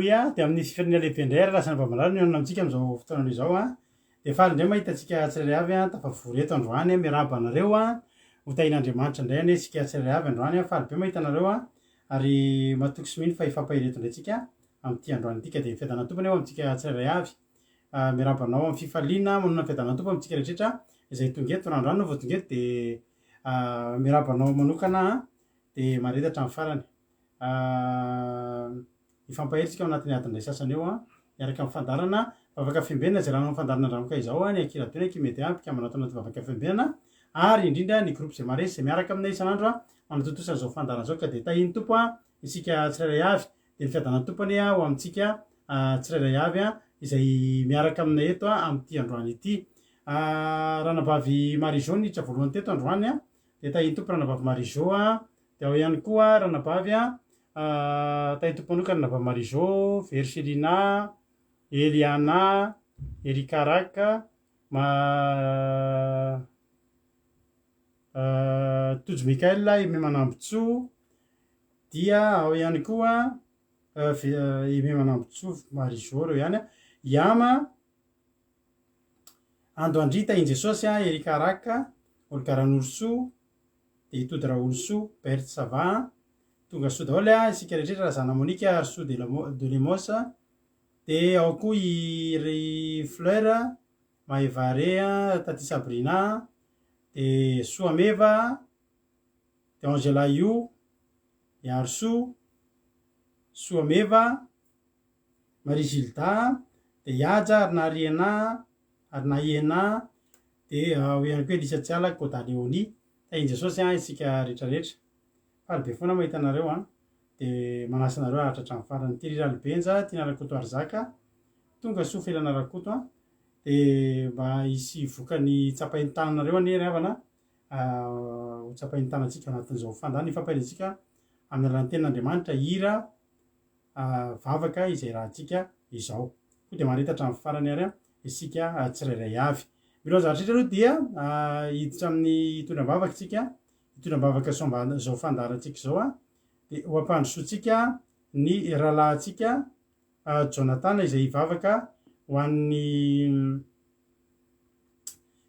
aloy a de amin'ny fifirina lehibe indray ara lasany vamalalo ny anona amintsika am'izao fotoana izao a de faly indray mahitatsika tsirairay avy a tafavory eto androany a miaraba anareo a hotahin'andriamanitra indray ane sika tsirairay avy androany a faly be mahita anareo a ary matoky sy mino fa ifapaireto indray tsika am'ty androany tika de fiadana tompony eo amitsika tsirairay avy miarabanao amin'ny fifaliana manona fiadana tompo amitsika rehetrrehetra izay tonga eto randroany no vao tonga eto de miarabanao manokana de maretatra amin'ny farany ifampaheritsika ao anatin'ny adin'izay sasany eo a miaraka amin'ny fandarana vavaka fiombenana zay rano amin'ny fandarana andramoka izao a ny ankiradony akimedy ampika manao anaty vavaka fiombenana ary indrindra ny groupe zay maresy zay miaraka aminay isan'andro a manatotosana zao fandarana zao ka de tahiny tompo a isika tsirairay avy de ny fiadanany tompony a ho amintsika tsirairay avy a izay miaraka aminay eto a am'ty androany ity ranabavy marizao niditra voalohany teto androany a de tahiny tompo ranabavy marizao a de ao ihany koa ranabavy a tahiny tompo manokana ranabavy marizao verselina eliana erikaraka tojo mikael ime manambotso dia ao ihany koa ime manambotso marizao reo ihany a iama ando andrita in jesosy a erikaraka olokaranorso de itody raolso bert sava tonga so daholo a isika rehetrrehetra raha zana monika arso de lemosa de ao koa iry fleur maevarea tati sabrina de soameva de angela io iarso soameva marie gilda de iaja ary nariena ary naiena de ao ihany koa elisatsiala kodaleoni tahiny jesosy a isika rehetrarehetra faly be foana mahita anareo a de manasa anareo ahatratra amin'ny farany tiriralybenja tiana rakoto arzaka tonga so felana rakoto a de mba isy vokany tsapainy tananareo ane ry havana ho tsapainy tanantsika anatin'izao fandany ifampaintsika amin'ny alalan'ny tenin'andriamanitra hira vavaka izay rahantsika izao ko de maritatra amin'ny farany ary a isika tsirairay avy milo zahatretra aloha dia hiditra amin'ny hitondram-bavaka tsika hitondram-bavaka zao fandarantsika zao a de ho ampandrosoantsika ny rahalahntsika jonatana izay hivavaka ho an'ny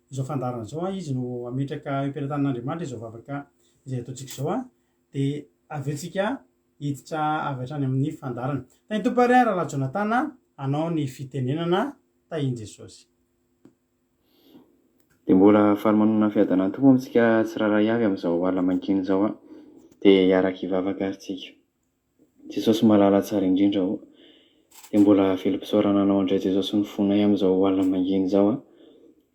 zao fandarana zao a izy no ametraka impelantan'andriamanitra izao vavaka izay ataontsika zao a de avetsika hiditra avy hatrany amin'ny fandarana tahiny tompo ary a rahalahy jonatana anao ny fitenenana tahiny jesosy de mbola faly manona fiadanany tompo amitsika tsiraray avy am'izao ala mankiny zao a de hiaraka hivavaka arytsika jesosy malala tsara indrindra o de mbola velom-pisaorana anao indray jesosy ny fonay am'izao ala manginy zao a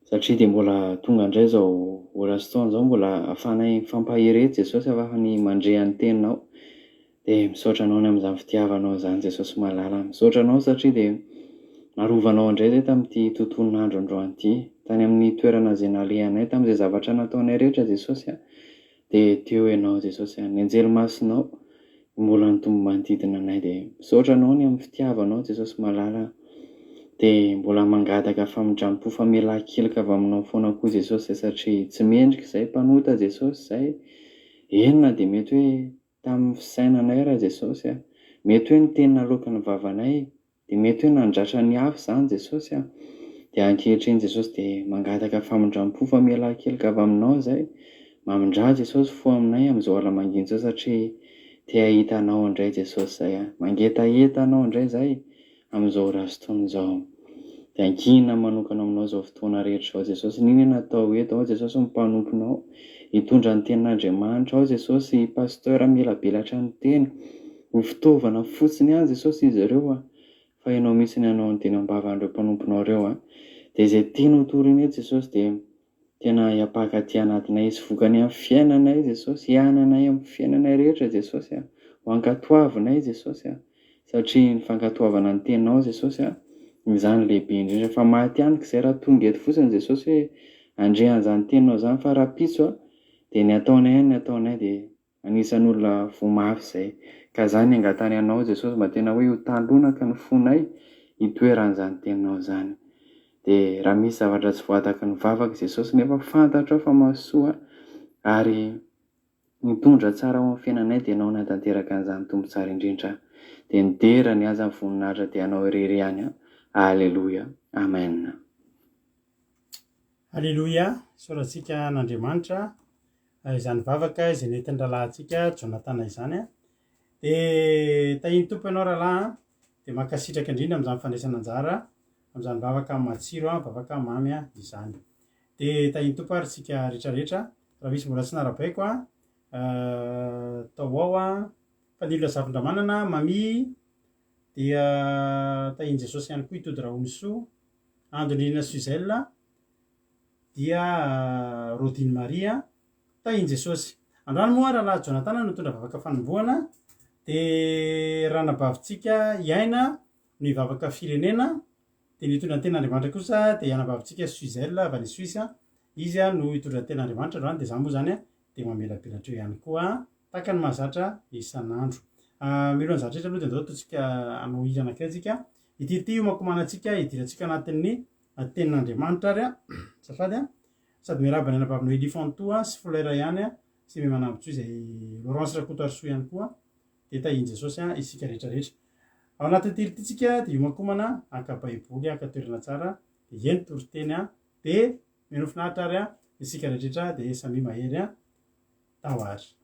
satria de mbola tonga indray zao ola stoana zao mbola afanay fampaherety jesosy afahany mandre any teninao de misaotra anao ny am'izany fitiavanao zany jesosy malala misaotra anao satria de narovanao indray zay tamin'ity tontolon'andro androany ity tany amin'ny toerana zay nalehanay tamin'izay zavatra nataonay rehetra jesosy a de teo ianao jesosy a ny anjely masinao mbola nitombo manodidina anay de misaotra anao ny amin'ny fitiavanao jesosy malala de mbola mangataka famindrampo famelan-kelika avy aminao foana koa jesosy satria tsy mendrika izay mpanota jesosy zay enina de mety hoe tamin'ny fisainanay raha jesosy a mety hoe ny teny naloaka ny vavanay de mety hoe nandratra ny afo zany jesosy a de ankehitriny jesosy de mangataka famindrampo famelan-kelika avy aminao zay mamindra jesosy fo aminay am'izao ala manginy zao satria te ahita anao indray jesosy zay a mangetaheta anao indray zay am'izao rahastoana zao de ankina manokana aminao zao fotoana rehetra zao jesosy niny natao eto ao jesosy mimpanomponao hitondra ny tenin'andriamanitra ao jesosy pasteur mila belatra ny teny ho fitaovana fotsiny any jesosy izy ireo a fa ianao mihitsy ny anao ny teny ambavan'ireo mpanomponao ireo a de izay tianao toriny eto jesosy de tena hiapaka aty anatinay izy vokany amin'ny fiainanay jesosy hiananay amin'ny fiainanay rehetra jesosy a ho ankatoavinay jesosy a satria ny fankatoavana ny teninao jesosy a izany lehibe indrindra fa maty anyka izay raha tonga eto fotsiny jesosy hoe andrean'izany teninao zany fa raha-pitso a de ny ataonay de anisan'olona voamafy izay ka zany angatany anao jesosy mba tena hoe ho talonaka ny fonay hitoeran'izany teninao zany de raha misy zavatra tsy voataka ny vavaka jesosy nefa fantatrao fa mahasoa ary mitondra tsara ao amin'ny fiainanay dia anao natanteraka an'izany tombo tsara indrindra, dia nidera ny aza ny voninahitra dia anao irery ihany. Alleloia, amen. Alleloia, soratsika n'Andriamanitra izany vavaka izay nentin'ny rahalahintsika Jonatana izany dia tahiny tompo ianao rahalahy dia mankasitraka indrindra amin'izany fandraisana anjara amin'izany vavaka matsiro vavaka mamy izany. Dia tahiny tompo ary tsika rehetrarehetra raha misy mbola tsy narabaiko tao ao Fanilo Zafindramanana Mami, dia tahiny Jesosy ihany koa Itody Raonisoa, Andonina Suzelle, dia Rodine Maria, tahiny Jesosy. Androany moa rahalahy Jonatana nitondra vavaka fanombohana dia raha nabavitsika iaina ny vavaka firenena, dia nitondra ny ten'Andriamanitra kosa dia anabavitsika Suzelle avy any Suisse, izy no hitondra ny ten'Andriamanitra androany. Dia izany moa zany dia mamelabelatra eo ihany koa tahaka ny mahazatra isan'andro. Milo ny zatra rehetra aloha dia andao ataontsika anao hira anankiray tsika ity homakomanantsika hidirantsika anatin'ny tenin'Andriamanitra ary safady sady miaraba ny anabavy Noélie Fantoa sy Fleur ihany sy me manambotsoa izay Laurence Rakoto Arsoa ihany koa, dia tahiny Jesosy isika rehetrarehetra ao anatin'ny tilititsika dia homakomana aka baiboly aka toerana tsara dia eny toriteny dia mino finaritra ary isika rehetrarehetra dia samy mahery tao ary.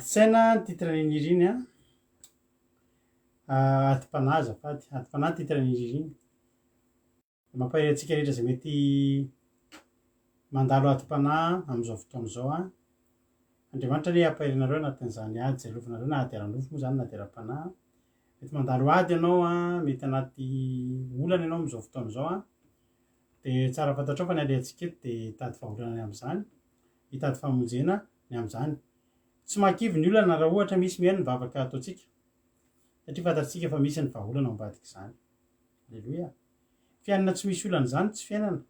Adi-tsaina ny titran'iny iriny adi-panahy azafady, adi-panahy ny titran'iny iriny. Mampahay antsika rehetra zay mety mandalo adi-panahy amin'izao fotoana izao Andriamanitra anie hampaherinareo anatin'izany ady zay lovinareo na ady ara-nofo moa zany na ady ara-panahy. Mety mandalo ady ianao mety anaty olana ianao amin'izao fotoana izao dia tsara fantatrao fa ny alehantsika eto dia hitady vahaolana ny amin'izany, hitady famonjena ny amin'izany. Tsy mahakivy ny olana raha ohatra misy mihaino ny vavaka ataontsika satria fantatsika fa misy ny vahaolana ao ambadika izany. Alleloia. Fiainana tsy misy olana izany tsy fiainana,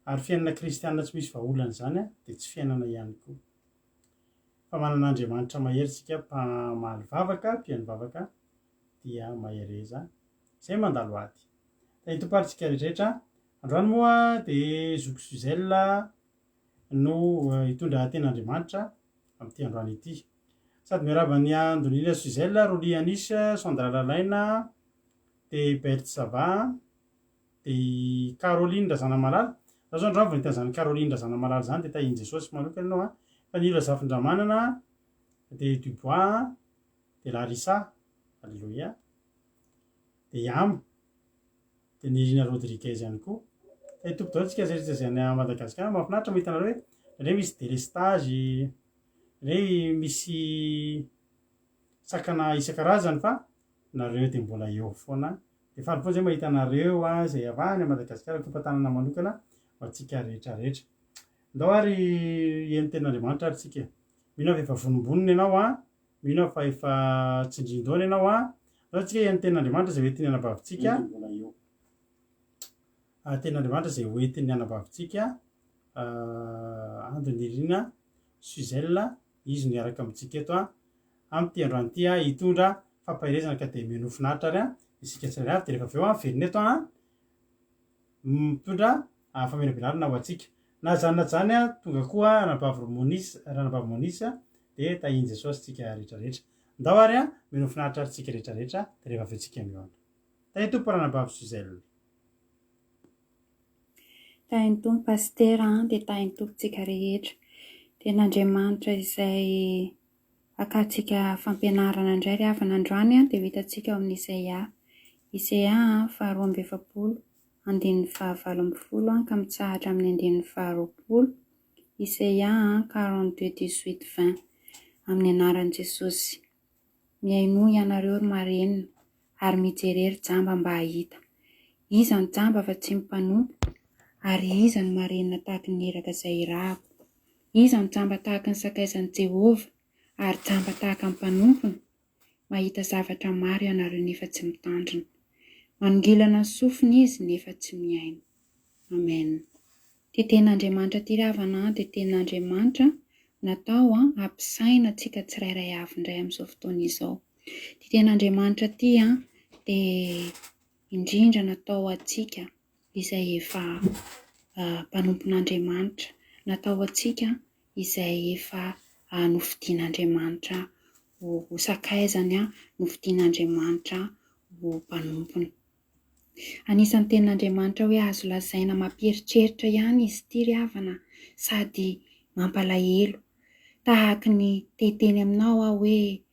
ary fiainana kristianina tsy misy vahaolana izany dia tsy fiainana ihany koa. Fa manana Andriamanitra mahery isika mpamaly vavaka, mpihaino vavaka dia mahereza izay mandalo ady. Hitom-parintsika rehetrarehetra androany moa dia zoko Suzelle no hitondra ten'Andriamanitra amin'ity androany ity. Sady miaraba ny Andonina Suzelle, Rolianis, Sandra Lalaina, dia Bertsava, dia Caroline Razana Malala. Zaho zao androany vao nahita an'izany Caroline Razana Malala izany dia tahian Jesosy manokana ianao fa Nila Zafindramanana, dia Dubois, dia Larissa, alleluia, dia Yam, dia Nirina Rodriguez ihany koa. Hitompo daholo isika zay rehetra zay any Madagasikara. Mahafinaritra mahita anareo hoe re misy délestage, re misy sakana isan-karazany fa nareo dia mbola eo foana. Dia faly zay mahita anareo zay avy any Madagasikara tom-patanana manokana ho antsika rehetrarehetra. Andao ary hihaino ten'Andriamanitra ary tsika. Mino aho fa efa vonombonina ianao mino aho fa efa tsindrin-doana ianao andao tsika hihaino ten'Andriamanitra zay hoentin'ny anabavintsika. Ten'Andriamanitra zay hoentin'ny anabavintsika Andonirina Suzelle, izy niaraka amintsika eto amin'ity androany ity hitondra fampahirezana ka dia mino finaritra ary isika tsirairay avy dia rehefa avy eo verina eto mitondra faminabelarina ho antsika. Na zany na zany tonga koa ranabavy Monisa dia tahian Jesosy tsika rehetrarehetra. Andao ary mino finaritra ary tsika rehetrarehetra dia rehefa avy eo tsika mihaona. Tahitompo ranabavy Suzelle. Tahin'ny tompo pastera dia tahin'ny tompontsika rehetra. Ten'Andriamanitra izay akantsika fampianarana indray ry havana androany dia hitantsika ao amin'ny Isaia 2:20, 5:20 ka mitsahatra amin'ny 5:20. Isaia 42:18-20 amin'ny anaran'i Jesosy. Mihaino ianareo ry marenina ary mijerery jamba mba hahita. Iza ny jamba fa tsy mimpanompo, ary iza ny marenina tahaka ny eraka izay irahako. Iza ny jamba tahaka ny sakaizan'i Jehovah, ary jamba tahaka ny mpanompony. Mahita zavatra maro ianareo nefa tsy mitandrina. Manongilana ny sofiny izy nefa tsy mihaino. Amen. Ty ten'Andriamanitra ty ravana dia ten'Andriamanitra natao ampisaina antsika tsirairay avy indray amin'izao fotoana izao. Ty ten'Andriamanitra ty dia indrindra natao antsika izay efa mpanompon'Andriamanitra, natao antsika izay efa nofidian'Andriamanitra ho sakaizany, nofidian'Andriamanitra ho mpanompony. Anisan'ny ten'Andriamanitra hoe azo lazaina mampieritreritra ihany izy ity ry havana, sady mampalahelo. Tahaka ny teteny aminao hoe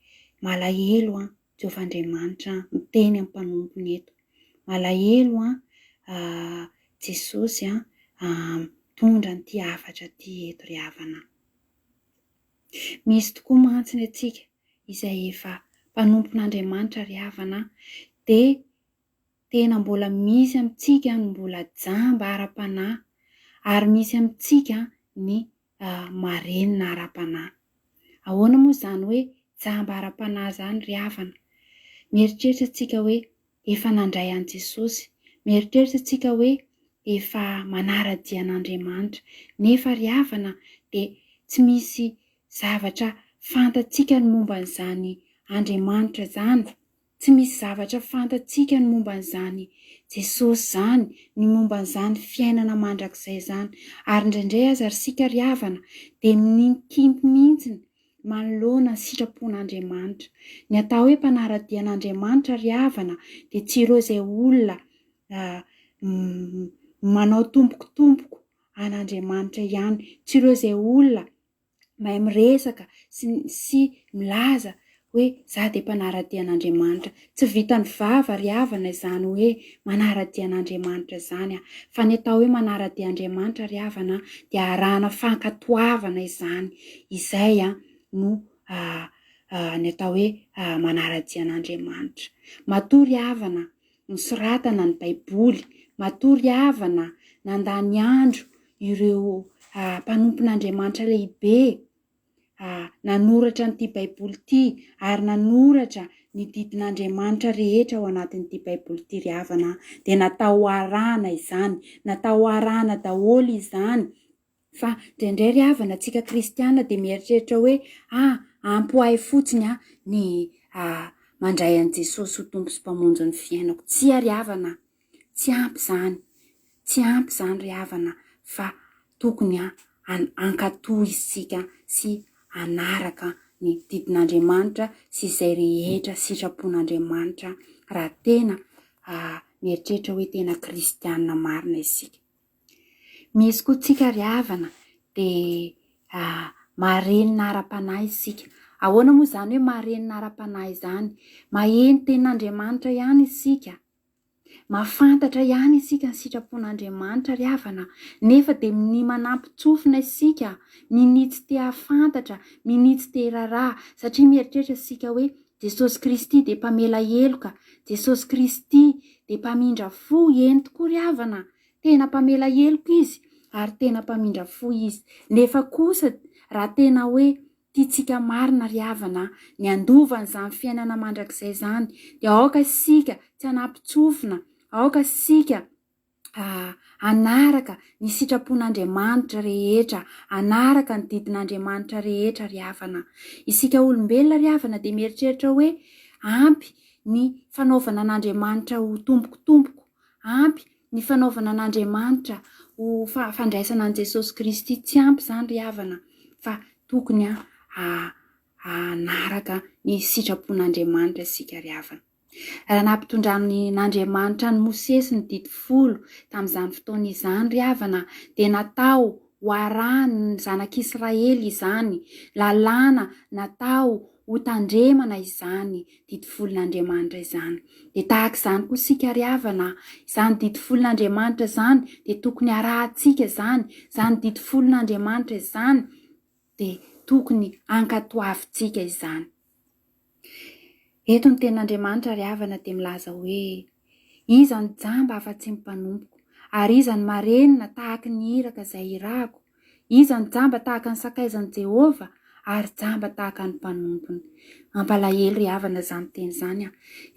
malahelo Jehovah Andriamanitra miteny amin'ny mpanompony eto. Malahelo Jesosy mitondra n'ity hafatra ty eto ry havana. Misy tokoa mantsiny atsika izay efa mpanompon'Andriamanitra ry havana dia tena mbola misy amintsika ny mbola jamba ara-panahy, ary misy amintsika ny marenina ara-panahy. Ahoana moa izany hoe jamba ara-panahy izany ry havana? Mieritreritra antsika hoe efa nandray an'i Jesosy, mieritreritra antsika hoe efa manara-dia an'Andriamanitra, nefa ry havana dia tsy misy zavatra fantatsika ny momba n'izany Andriamanitra izany, tsy misy zavatra fantatsika ny momba n'izany Jesosy izany, ny momba n'izany fiainana mandrakizay izany. Ary indraindray aza ry sika ry havana dia mikimpy mihitsy manoloana ny sitrapon'Andriamanitra. Ny atao hoe mpanara-dia an'Andriamanitra ry havana dia tsy ireo izay olona manao tombokotomboko an'Andriamanitra ihany, tsy ireo izay olona mahay miresaka sy milaza hoe za dia mpanara-dian'Andriamanitra. Tsy vitany vava ry havana izany hoe manara-dian'Andriamanitra izany fa ny atao hoe manara-dian'Andriamanitra ry havana dia arahana fankatoavana izany. Izay no ny atao hoe manara-dian'Andriamanitra. Matory havana nisoratana ny Baiboly, matory havana nandany andro ireo mpanompon'Andriamanitra lehibe nanoratra n'ity Baiboly ity ary nanoratra ny didin'Andriamanitra rehetra ao anatin'ity Baiboly ity ry havana dia natao arahana izany, natao arahana daholo izany. Fa indraindray ry havana antsika kristiana dia mieritreritra hoe ampy ho ahy fotsiny ny mandray an' Jesosy ho tompo sy mpamonjy ny fiainako. Tsy ry havana, tsy ampy izany, tsy ampy izany ry havana fa tokony ankatoy isika sy anaraka ny didin'Andriamanitra sy izay rehetra sitrapon'Andriamanitra raha tena mieritreritra hoe tena kristiana marina isika. Misy koa tsika ry havana dia maharenina ara-panahy isika. Ahoana moa izany hoe maharenina ara-panahy izany? Maheno tenin'Andriamanitra ihany isika, mahafantatra ihany isika ny sitrapon'Andriamanitra ry havana, nefa dia ny manampy tsofina isika, minitsy te hafantatra, minitsy te raharaha, satria mieritreritra isika hoe Jesosy Kristy dia mpamela heloka, Jesosy Kristy dia mpamindra fo. Eny tokoa ry havana, tena mpamela heloka izy ary tena mpamindra fo izy. Nefa kosa raha tena hoe tiantsika marina ry havana ny andovana izany fiainana mandrakizay izany dia aoka isika tsy hanampy-tsofina, aoka isika anaraka ny sitrapon'Andriamanitra rehetra, anaraka ny didin'Andriamanitra rehetra ry havana. Isika olombelona ry havana dia mieritreritra hoe ampy ny fanaovana an'Andriamanitra ho tompokotompoko, ampy ny fanaovana an'Andriamanitra ho fandraisana an' Jesosy Kristy. Tsy ampy izany ry havana fa tokony anaraka ny sitrapon'Andriamanitra isika ry havana. Raha nampitondran'Andriamanitra ny Mosesy ny didy 10 tamin'izany fotoana izany ry havana dia natao ho arahany ny zanak'Israely izany, lalàna natao ho tandremana izany didy 10n'Andriamanitra izany. Dia tahaka izany koa isika ry havana, izany didy 10n'Andriamanitra izany dia tokony arahantsika izany, izany didy 10n'Andriamanitra izany dia tokony ankatoavintsika izany. Eto ny tenin'Andriamanitra ry havana dia milaza hoe iza ny jamba afa-tsy ny mpanompoka, ary iza ny marenina tahaka ny iraka izay irako, iza ny jamba tahaka ny sakaizan'i Jehova ary jamba tahaka ny mpanompony. Mampalahelo ry havana izany teny izany.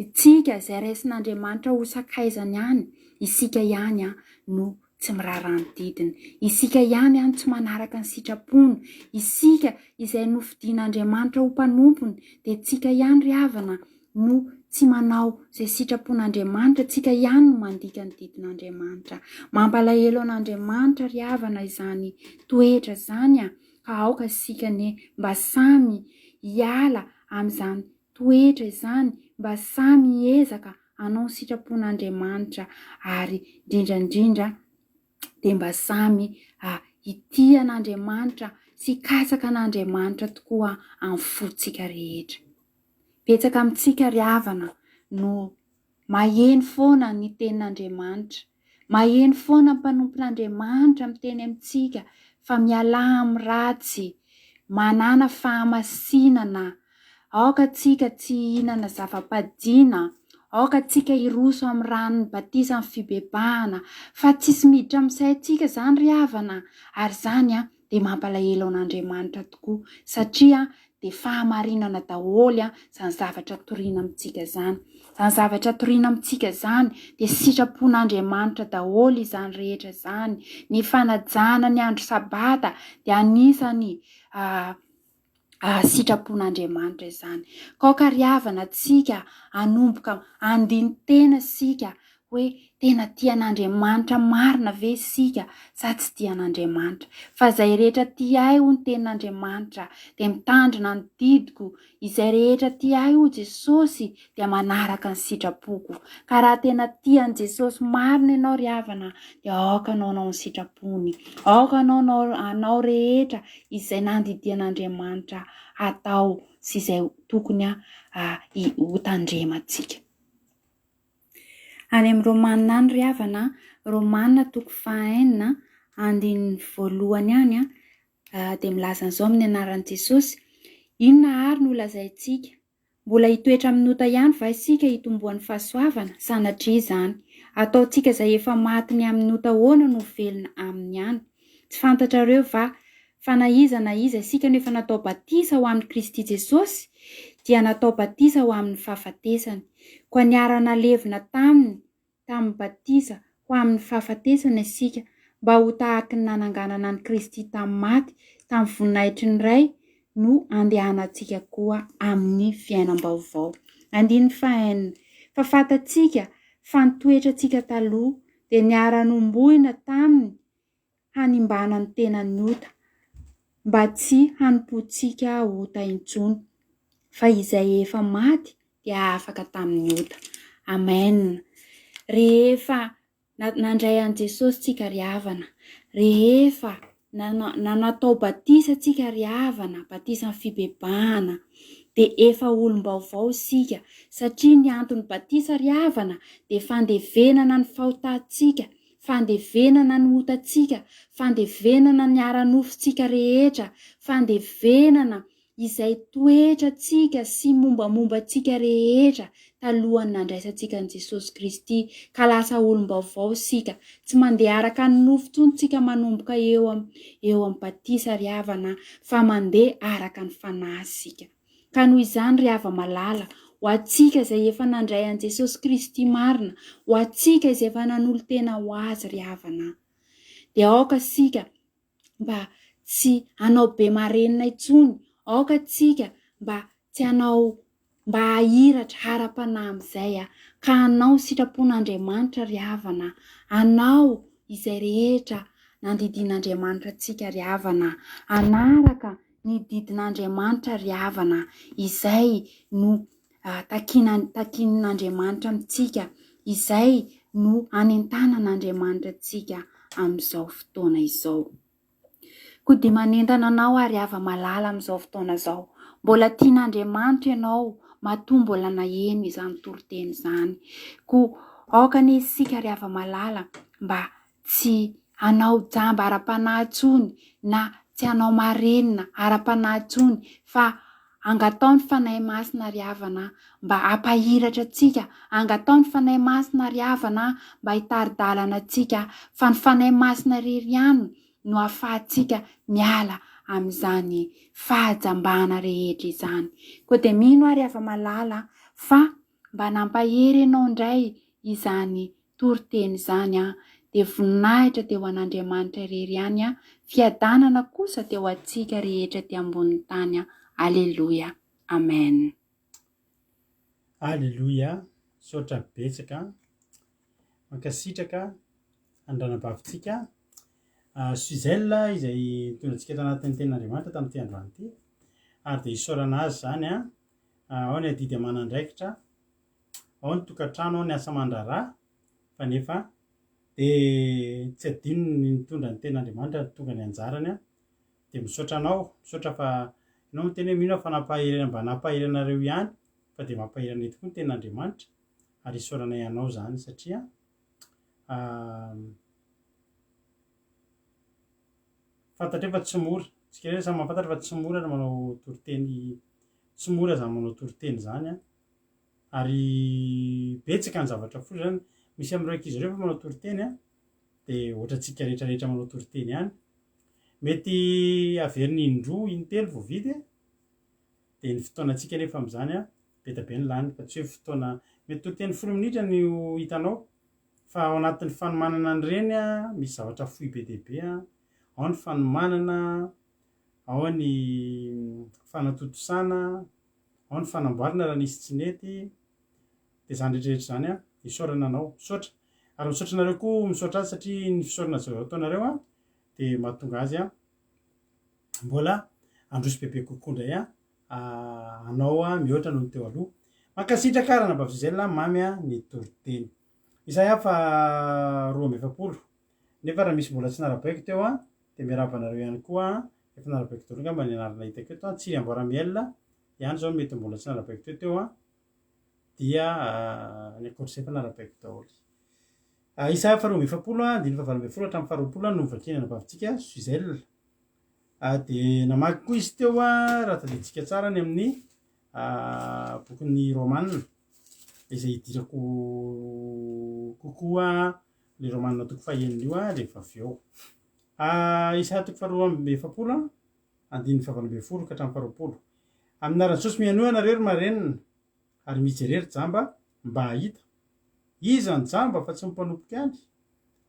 Itsika izay raisin'Andriamanitra ho sakaizany ihany, isika ihany no tsy miraharaha ny didiny, isika ihany tsy manaraka ny sitrapony, isika izay nofidian'Andriamanitra ho mpanompony dia tsika ihany ry havana no tsy manao izay sitrapon'Andriamanitra, tsika ihany no mandika ny didin'Andriamanitra. Mampalahelo an'Andriamanitra ry havana izany toetra izany ka aoka isika mba samy hiala amin'izany toetra izany, mba samy hiezaka hanao sitrapon'Andriamanitra ary indrindrandrindra dia mba samy ity an'Andriamanitra sy katsaka an'Andriamanitra tokoa amin'ny fontsika rehetra. Betsaka amintsika ry havana no maheno foana ny tenin'Andriamanitra, maheno foana ny mpanompon'Andriamanitra miteny amintsika fa miala amin'ny ratsy, manana fahamasinana, aoka tsika tsy hihinana zava-padina, aoka tsika hiroso amin'ny ranon'ny batisa amin'ny fibebahana, fa tsisy miditra amin'ny saintsika izany ry havana, ary izany dia mampalahelo an'Andriamanitra tokoa satria dia fahamarinana daholo izany zavatra toriana amintsika izany. Izany zavatra toriana amintsika izany dia sitrapon'Andriamanitra daholo izany rehetra izany. Ny fanajana ny andro sabata dia anisany sitrapon'Andriamanitra izany. Kaoka ry havana tsika hanomboka andiny tena sika hoe tena tian'Andriamanitra marina ve isika sa tsy tian'Andriamanitra. Fa izay rehetra tia ahy ho ny tenin'Andriamanitra dia mitandrina ny didiko. Izay rehetra tia ahy ho Jesosy dia manaraka ny sitrapoko. Ka raha tena tian'i Jesosy marina ianao ry havana dia aoka anao ny sitrapony. Aoka anao rehetra izay nandidian'Andriamanitra atao sy izay tokony ho tandremantsika. Any amin'ny Romanina any ry havana, Romanina 5:1-2 any dia milaza an'izao amin'ny anaran'i Jesosy: inona ary no lazaintsika? Mbola hitoetra minota ihany va isika hitomboan'ny fahasoavana? Sanatria izany, ataontsika izay efa matiny amin'ny minota ahoana no velona aminy ihany. Tsy fantatrareo va fa na iza isika no efa natao batisa ho amin'ny Kristy Jesosy dia natao batisa ho amin'ny fahafatesany. Koa niarana levina tamin'ny batisa ho amin'ny fahafatesana isika mba ho tahaky ny nananganana ny Kristy tamin'ny maty tamin'ny voninahitry ny Ray no andehanantsika koa amin'ny fiainam-baovao. 5 fa fantatsika fa nitoetrantsika taloha dia niara-nombohina taminy hanimbana ny tenany ota mba tsy hanompoantsika ota intsony, fa izay efa maty dia afaka tamin'ny ota. Amen. Rehefa nandray an'i Jesosy tsika ry havana, rehefa natao batisa tsika ry havana, batisa ny fibebahana, dia efa olom-baovao isika satria ny antony batisa ry havana dia fandevenana ny fahotantsika, fandevenana ny otantsika, fandevenana ny ara-nofontsika rehetra, fandevenana izay toetrantsika sy mombamombantsika rehetra talohany nandraisantsika ny Jesosy Kristy, ka lasa olom-baovao isika. Tsy mandeha araka ny nofo intsony tsika manomboka eo amin'ny batisa ry havana, fa mandeha araka ny fanahy isika. Ka noho izany ry hava-malala, ho antsika izay efa nandray an'i Jesosy Kristy marina, ho antsika izay efa nanolo tena ho azy ry havana, dia aoka sika mba tsy hanao be marenina intsony, aoka tsika mba tsy hanao mba hahiratra ara-panahy amin'izay ka hanao sitrapon'Andriamanitra ry havana, hanao izay rehetra nandidian'Andriamanitra tsika ry havana, anaraka ny didin'Andriamanitra ry havana, izay no takin'Andriamanitra amintsika, izay no anentanan'Andriamanitra tsika amin'izao fotoana izao. Koa dia manentana anao ary hava-malala amin'izao fotoana izao. Mbola tian'Andriamanitra ianao, matoa mbola naheno izany toriteny izany. Koa aoka isika ry hava-malala mba tsy hanao jamba ara-panahy intsony na tsy hanao marenina ara-panahy intsony, fa angatao ny fanahy masina ry havana mba hampahiratra antsika, angatao ny fanahy masina ry havana mba hitaridalana antsika, fa ny fanahy masina irery ihany no ahafahantsika miala amin'izany fahajambana rehetra izany. Koa dia mino ary hava-malala fa mba nampahery ianao indray izany toriteny izany dia voninahitra teo an'Andriamanitra irery ihany, fiadanana kosa teo antsika rehetra teo ambonin'ny tany. Aleluia. Amen. Aleluia. Saotra betsaka mankasitraka andranam-bavintsika Suzel izay tondratsika tanatin'ny tenin'Andriamanitra tamin'ity androany ity, ary dia isaorana azy izany ao ny adidy aman'andraikitra, ao ny tokantrano, ao ny asa aman-draharaha, fa nefa dia tsy adino ny mitondra ny tenin'Andriamanitra tonga ny anjarany dia misaotra fa ianao miteny hoe mino fa mba nampahiranareo ihany, fa dia mampahirana eto koa ny tenin'Andriamanitra, ary isaorana ianao izany satria fantatra fa tsy mora, tsika rehetra samy mahafantatra fa tsy mora raha manao toriteny, tsy mora izany manao toriteny izany ary betsaka ny zavatra foana izany. Misy amin'ireo ankizy ireo fa manao toriteny dia ohatrantsika rehetrarehetra manao toriteny ihany, mety averiny indroa intelo vao vita dia ny fotoanantsika nefa amin'izany be dia be ny lany, fa tsy hoe fotoana mety toriteny 10 minitra no hitanao, fa ao anatin'ny fanomanana an'ireny misy zavatra fohy be dia be, ao ny fanomanana, ao ny fanatotosana, ao ny fanamboarana raha nisy tsy nety, dia izany rehetrarehetra izany isaorana anao misaotra ary misaotra anareo koa misaotra azy satria ny fisaorana zao ataonareo a dia mahatonga azy a mbola androso bebe kokoa indray a anao a mihoatra noho ny teo aloha mankasitrakarana mba fizela mamy a ny toriteny izay afa 2020 nefa raha misy mbola tsy narabaiko teo a dia miarabanareo ihany koa efa narabaiko teo nga mba ny anarana hitako eto a tsy amboara miel ihany zao mety mbola tsy narabaiko teo teo a dia ny akoatr'izay efa narabaiko daholo isa afa 2020 a diny fahavalambin'ny folo hatramin'ny faharoapolo no vakinana bavintsika Suzel dia namaky koa izy teo a raha tadiditsika tsara ny amin'ny bokin'ny romanina izay hidirako kokoa ny romanina toko fahaenina io a rehefa avy eo isa toko faharoa amby efapolo andiny fahavalambin'ny folo ka hatramin'ny faharoapolo amin'ny aran'ny sosy mianoa nareo ry marenina ary mijerery jamba mba hahita iza ny jamba fa tsy mimpanompoka any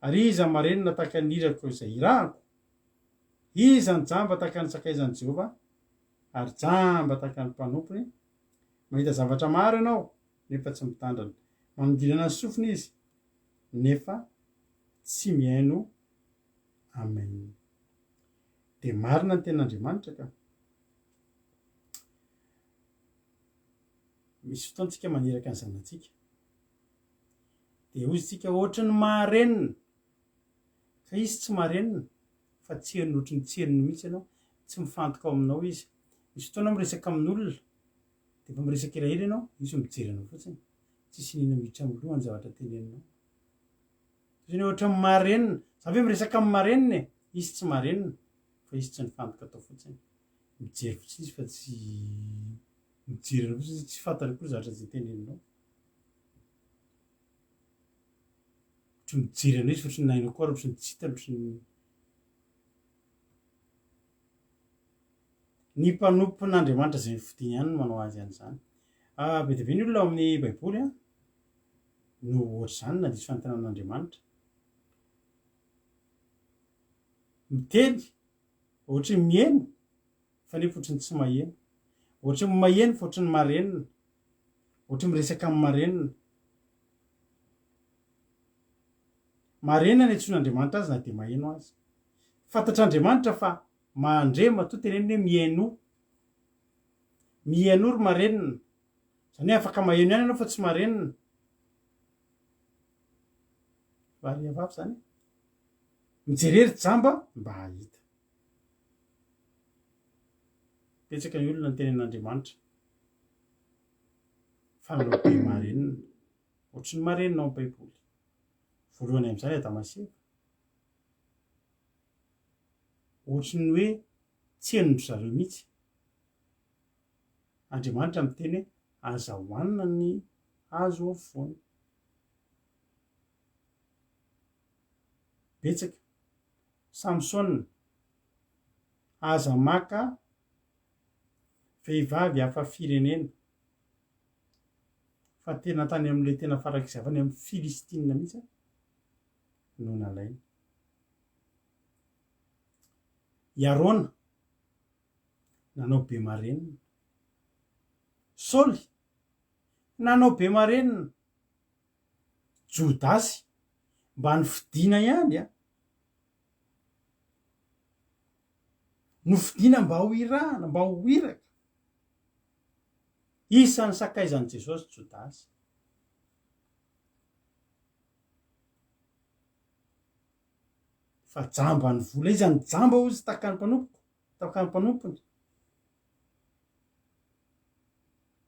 ary iza marenina tahaka ny irako izay irahako iza ny jamba tahaka ny sakaizan'i Jehova ary jamba tahaka ny mpanompony mahita zavatra maro ianao nefa tsy mitandrana manodilana ny sofina izy nefa tsy miaino amen dia marina ny ten'Andriamanitra ka misy fotoantsika maneraka ny zanantsika dia ozy tsika ohatry ny maharenina ka izy tsy maharenina fa tseriny ohatry ny tseriny mihitsy ianao tsy mifantoka ao aminao izy misy fotoana miresaka amin'olona dia efa miresaka irahira ianao izy mijery anao fotsiny tsisy nina miditra amin'ny lohany zavatra teneninao zany ohatra ny maharenina za ve miresaka amin'ny maharenina izy tsy maharenina fa izy tsy nifantoka atao fotsiny mijery fotsiny izy fa tsy mijery anao fotsiny tsy fantany koa zavatra zay teneninao ohatry mijery anao izy ohatry ny nainao koa ohatry ny tsitany ohatry ny mpanompon'Andriamanitra zay fidiny ihany no manao azy an'izany be dia be ny olona ao amin'ny baiboly a no ohatr' izany na diso fanantenan'Andriamanitra miteny ohatry ny mihaino fa nefa ohatry ny tsy maheno ohatry ny maheno fa ohatry ny maharenina ohatry miresaka amin'ny maharenina maharenina ny antsoin'Andriamanitra azy na dia maheno azy fantatr'Andriamanitra fa mandrema to teneniny hoe mihaino ry maharenina zany hoe afaka maheno ihany ianao fa tsy maharenina variavavy zany mijerery jamba mba hahita petsaka ny olona ny tenen'Andriamanitra fa nanao be maharenina ohatry ny maharenina ao amin'ny baiboly voalohany amin'izany Adamaseva ohatry ny hoe tsy henondro zareo mihitsy Andriamanitra miteny hoe aza hohanina ny hazo afovoany betsaka Samsona aza maka vehivavy hafa firenena fa tena tany amin'ilay tena farak'izay avany amin'ny Filistina mihitsy no nalaina Arona nanao be maharenina Saoly nanao be maharenina Jodasy mba nifidiana ihany nofidiana mba ho irahana mba ho iraka isan'ny sakaizan'i Jesosy Jodasy fa jamba ny vola izy any jamba ozy tahaka ny mpanompony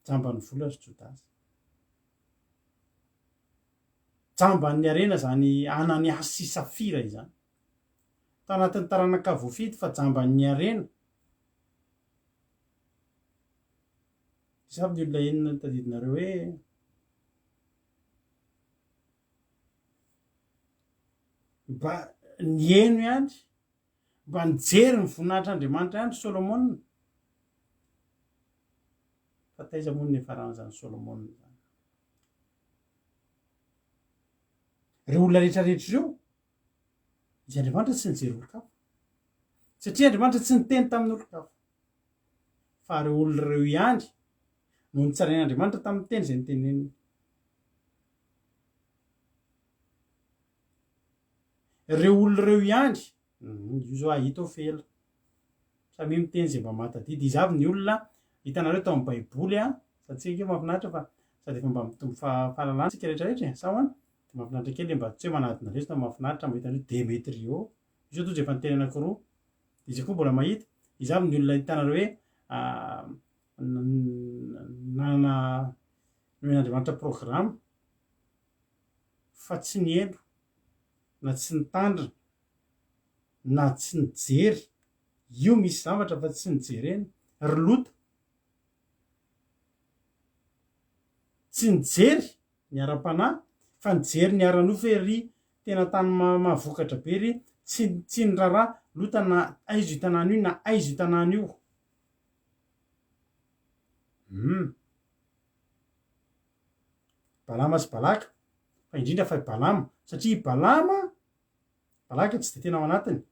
jamba ny vola azy Jodasy jamba ny arena zany Ananiasy sy Safira izany tanatin'ny taranaka voafity fa jamba ny arena zavy ny olona enina tadidinareo hoe mba ny eno ihany mba nijery ny voninahitr'Andriamanitra ihany Solomona fa taiza moa ny efaran'izany Solomona zany reo olona rehetrarehetra ireo izay Andriamanitra tsy nijery olo-kafa satria Andriamanitra tsy niteny tamin'ny olo-kafa fa reo olona reo ihany no nitsarain'Andriamanitra tamin'ny teny izay niteneniny reo olo reo ihany io zao ahita fela samy miteny zay mba mahatadidy izy avy ny olona hitanareo tao amin'ny baiboly satsia io mahafinaritra fa sady efa mba mitombo fahalalana tsika rehetrarehetra sa hoany de mahafinaritra kely mba tsy hoe manadina lesona mahafinaritra mba hitanareo Demetrio izy toa efa niteny anankiroa izy koa mbola mahita izy avy ny olona hitanareo hoe nanana nomen'Andriamanitra programa fa tsy ny elo na tsy nitandrina na tsy nijery io misy zavatra fa tsy nijereny ry lota tsy nijery ny ara-panahy fa nijery ny ara-nofo hoe ry tena tany mahavokatra be ry tsy ny raharaha lota na aizo hitanany io na aizo hitanany io Balama sy Balaka fa indrindra fa Balama satria Balaka tsy de tena ao anatiny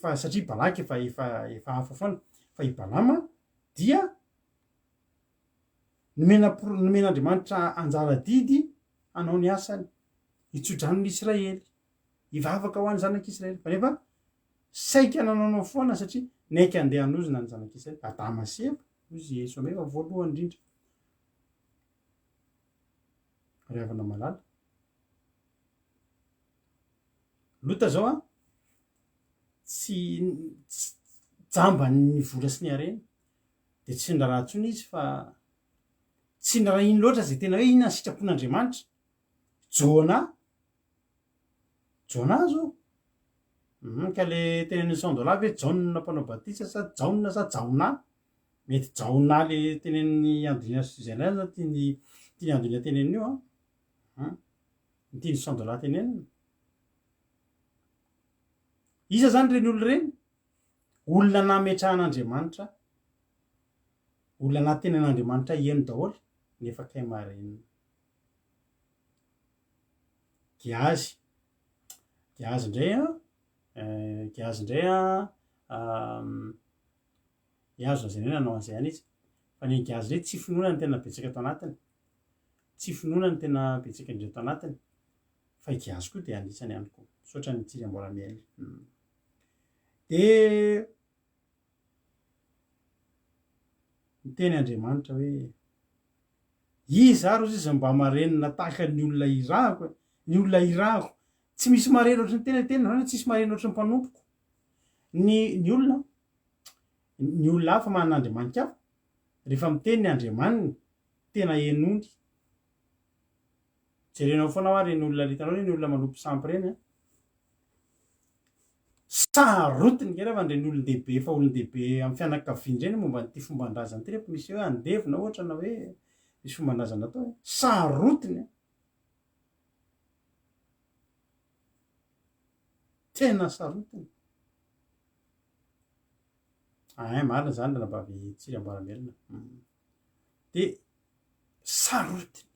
fa satria Balaka efa hafa foana fa i Balama dia nomen'Andriamanitra anjara didy hanao ny asany hitsodrano Israely hivavaka ho an'ny zanak'Israely kanefa saika nanao foana satria naiky andeha hanozona ny zanak'Israely Adama sy Eva izy Jeso ame fa voalohany indrindra ry havana malala lota zao tsy jamba ny vola sy ny harena de tsy ny raharaha ntsony izy fa tsy ny raha iny loatra zay tena hoe inona ny sitrapon'Andriamanitra Jona zao ka le tenen'ny Sandola hoe Jauna mpanao batisa sa Jauna sa Jaona mety Jaona le tenen'ny Andrina Suzana zao tiany Andrina tenen'io ny tiany Sandola tenenina isa zany reny olo reny olona nametrahan'Andriamanitra olona natenen'Andriamanitra eno daholo nefa kay marenina Giazy indray Giazy indray Giazy na zay nanao an'izay ihany izy fa ny Giazy ndray tsy finoana ny tena betsaka ato anatiny tsy finoana ny tena betsaka indray ato anatiny fa i Giazy koa dia anisany ihany koa misaotra ny Tsirambora-miaina de miteny Andriamanitra hoe iza ro izy mba marenina tahaka ny olona irahako ny olona irahako tsy misy marena ohatry ny tenatena zany tsy misy marena ohatry ny mpanompoko ny olona hafa manan'Andriamanitra hafa rehefa miteny ny Andriamanina tena enony jerenao foana ho reny olona hitanao reny olona manompo sampy reny sarotiny ke rehefa ndreny olon-dehibe fa olon-dehibe amin'ny fianakaviany reny momba nyity fomban-drazana ty rehefa misy hoe andevina ohatra na hoe misy fomban-drazana atao sarotiny tena sarotiny marina zany la nabavy Tsirambara-melona de sarotiny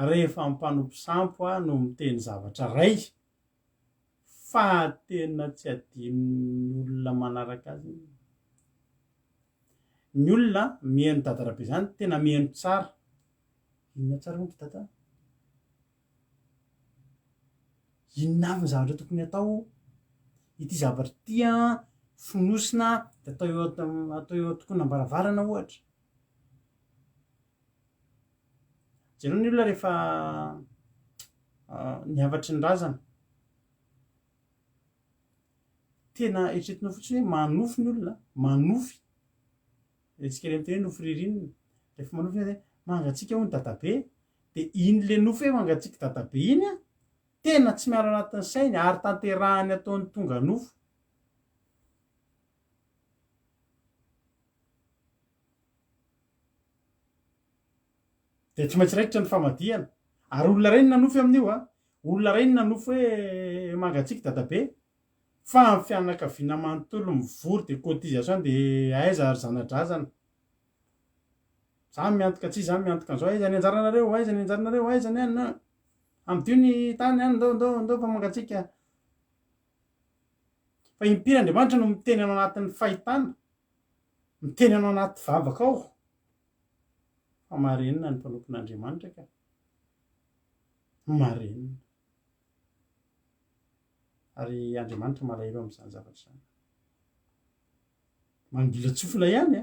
rehefa mpanompo sampo no miteny zavatra ray fa tena tsy adin'ny olona manaraka azy ny olona mihaino dadarabe zany tena mihaino tsara inona tsara moa dada inona avy ny zavatra tokony atao ity zavatra tia finosina de atao eo tokony ambaravarana ohatra jereo ny olona rehefa niavatry ny razana tena eritreretinao fotsiny hoe manofy ny olona manofy tsika le miteny hoe nofy ririnina rehefa manofy hoe mangatsika ho ny dadabe de iny le nofy hoe mangatsika dadabe iny tena tsy miaro anatin'ny sainy ary tanterahany ataony tonga nofo de tsy maintsy raikitra ny famadihana ary olona reny nanofy amin'io olona reny nanofy hoe mangatsika dadabe fa ny fianakaviana manontolo mivory de cotisation de aiza ary zanadrazana zany miantoka tsy zany miantoka an'izao aiza ny anjaranareo aiza ny anjaranareo aiza ny any am'dio ny tany any ndao fa mangatsika fa impira Andriamanitra no miteny anao anatin'ny fahitana miteny anao anaty vavaka ao fa marenina ny mpanompon'Andriamanitra ka marenina ary Andriamanitra malahelo amin'izany zavatra zany. Mangila tsofina ihany a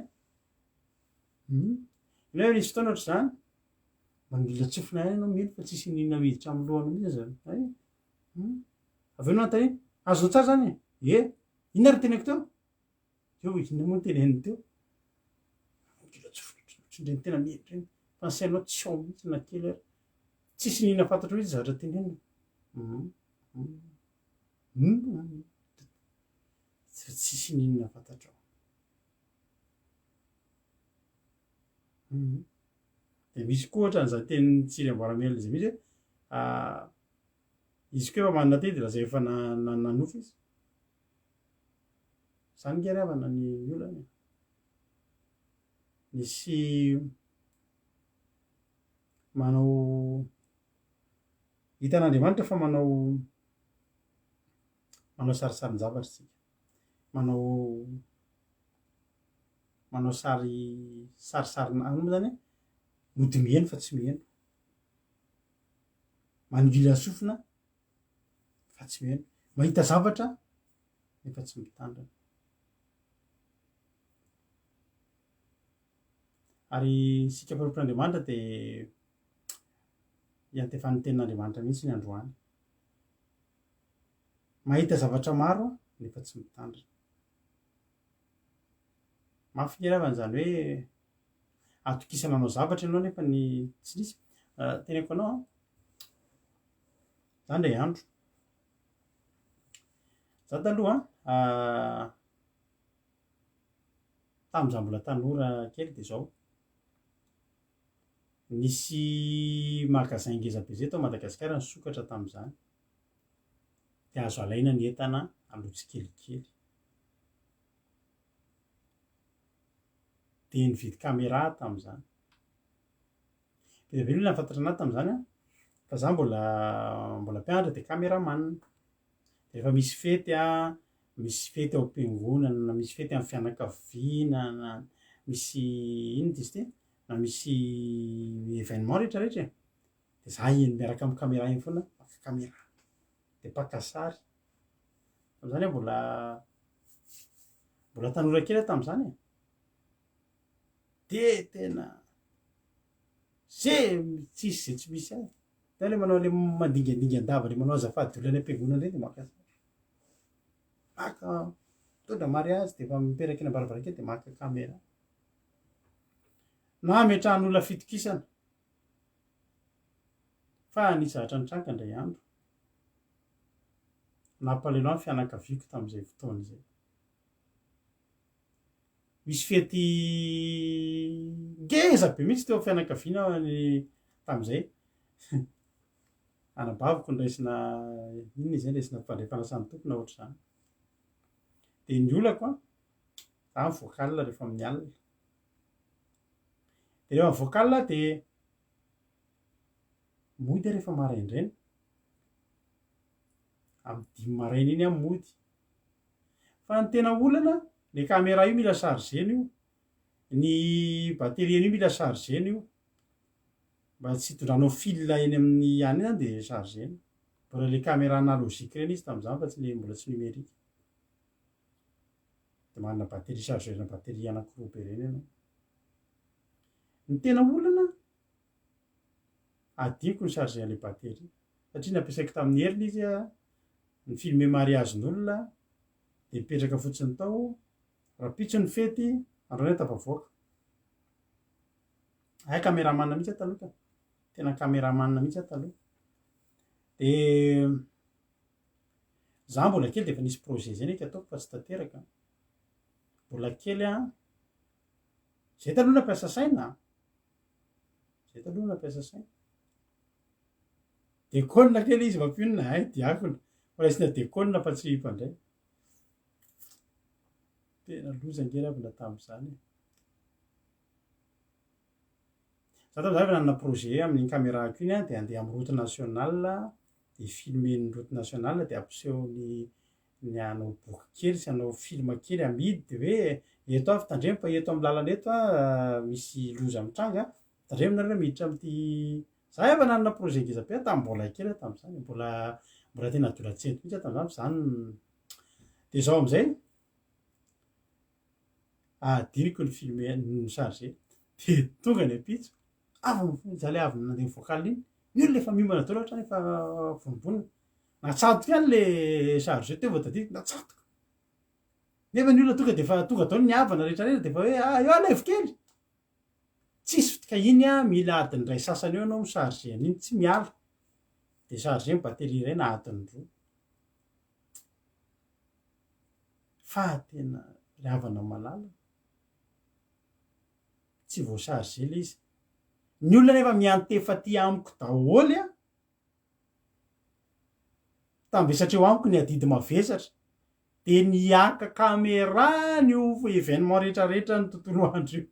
ilay hoe nisy fotoana ohatr' zany mangila tsofina ihany ianao mino fa tsisy ninona miditra amin'ny lohana mihitsy zany avy eo nanontany azonao tsara zany inona ary teneko teo eo inona moa nyteneniny teo mangila tsofina ohatr'ireny tena mihety reny fa ny sainao tsy ao mihitsy na kely ary tsisy ninona fantatro mihitsy zavatra tenenina tsisy ninona fantatrao de misy koa ohatra n'izany tenin'ny Tsiramboramelona zay misy hoe izy koa efa manana teny de lazay efa nanofy izy zany ngeravana ny olana misy manao hitan'Andriamanitra fa manao sarisarin-javatra tsika manao sarisarina ano moa zany mody miheno fa tsy miheno mangila sofina fa tsy miheno mahita zavatra nefa tsy mitandrina ary sika mpanompon'Andriamanitra de iantefan'ny tenin'Andriamanitra mihitsy ny androany mahita zavatra maro nefa tsy mitandrina mafy ngeravana zany hoe atokisana anao zavatra ianao nefa ny tsy nisy teneko anao zany ndray andro za taloha tamin'izaho mbola tanora kely de zao nisy magasin ngeza be zay tao Madagasikara nisokatra tamin'izany de azo alaina ny entana alotsy kelikely de nividy caméra tamin'izany be dia be ny olona nahafantatra anahy tamin'izany fa za mbola mpianatra de caméraman de rehefa misy fety misy fety ao am-piangonana na misy fety amin'ny fianakaviana na misy ino ty izy ty na misy événement rehetrarehetra de za iny miaraka amin'ny caméra iny foana maka caméra de mpaka sary tamin'izany aho mbola tanora kely tamin'izany de tena tsisy zay tsy misy azy tena le manao le mandingadingan-dava le manao azafady olana am-piangonana reny de maka mitondra mariazy de efa mipetraka eny am-baravarakely de maka caméra na ametrahan'olona fitokisana fa nisy zavatra nitranga indray andro nampalahelo ahy ny fianakaviako tamin'izay fotoana izay misy fety ngeza be mihitsy teo fianakaviana tamin'izay anabaviko ndraisina inona izay ndraisina mpandray fanasany tompona ohatr'izany de ny olako za mivoakalina rehefa amin'ny alina de rehefa mivoakalina de mody rehefa maraindreny amin'ny 5 maraina iny mody fa ny tena olana le caméra io mila chargena io ny batterie io mila chargena io mba tsy hitondranao fil eny amin'ny any zany de chargena mbola le caméra analogique reny izy tamin'izany fa tsy le mbola tsy numérique de manana batterie chargena batterie anankiroa be reny ianao ny tena olana adiko ny charger le batterie satria nampiasaiko tamin'ny heriny izy ny filme mariagen'olona de mipetraka fotsiny tao rapitso ny fety androany tapavoaka caméraman mihitsy taloha tena caméraman mihitsy taloha de za mbola kely de efa nisy projet zay nety ataoko fa tsy tanteraka mbola kely zay taloha nampiasa saina décolle kely izy mampionona diakona fa raisina décolle fa tsy mpandray tena loza ngeravana tamin'izany za tamin'izany efa nanana projet amin'ny caméra ko iny de andeha amin'ny route nationale de filmen'ny route nationale de ampiseho ny anao boky kely sy anao film kely amidy de hoe eto avy tandremo fa eto amin'ny lalana eto misy loza mitranga tandremonareo miditra am'ty za efa nanana projet ngeza be tamin'ny mbola kely tamin'izany mbola mbola tena dolatsento mihitsy atam'zany zany de zao am'izay adiriko ny filme ny charge de tonga ny ampitso jaly avy nandeha mivoakaly iny ny olo efa miomana daholo ohatrany efa vonibonina natsatoka ihany le charge teo vao tadidiko natsatoka nefa ny olona tonga de fa tonga dao ny havana rehetrarehetra de fa hoe eo alevokely tsisy fotoka iny a mila adiny ray sasany eo anao misarge an'iny tsy miala de charge ny batterie iray na adiny roa fa tena le havana malala tsy voasarge le izy ny olona nefa miantefa ty amiko daholy a tambe satria amiko ny adidy mavesatra de niaka kamera ny o événement rehetrarehetra ny tontolo andro io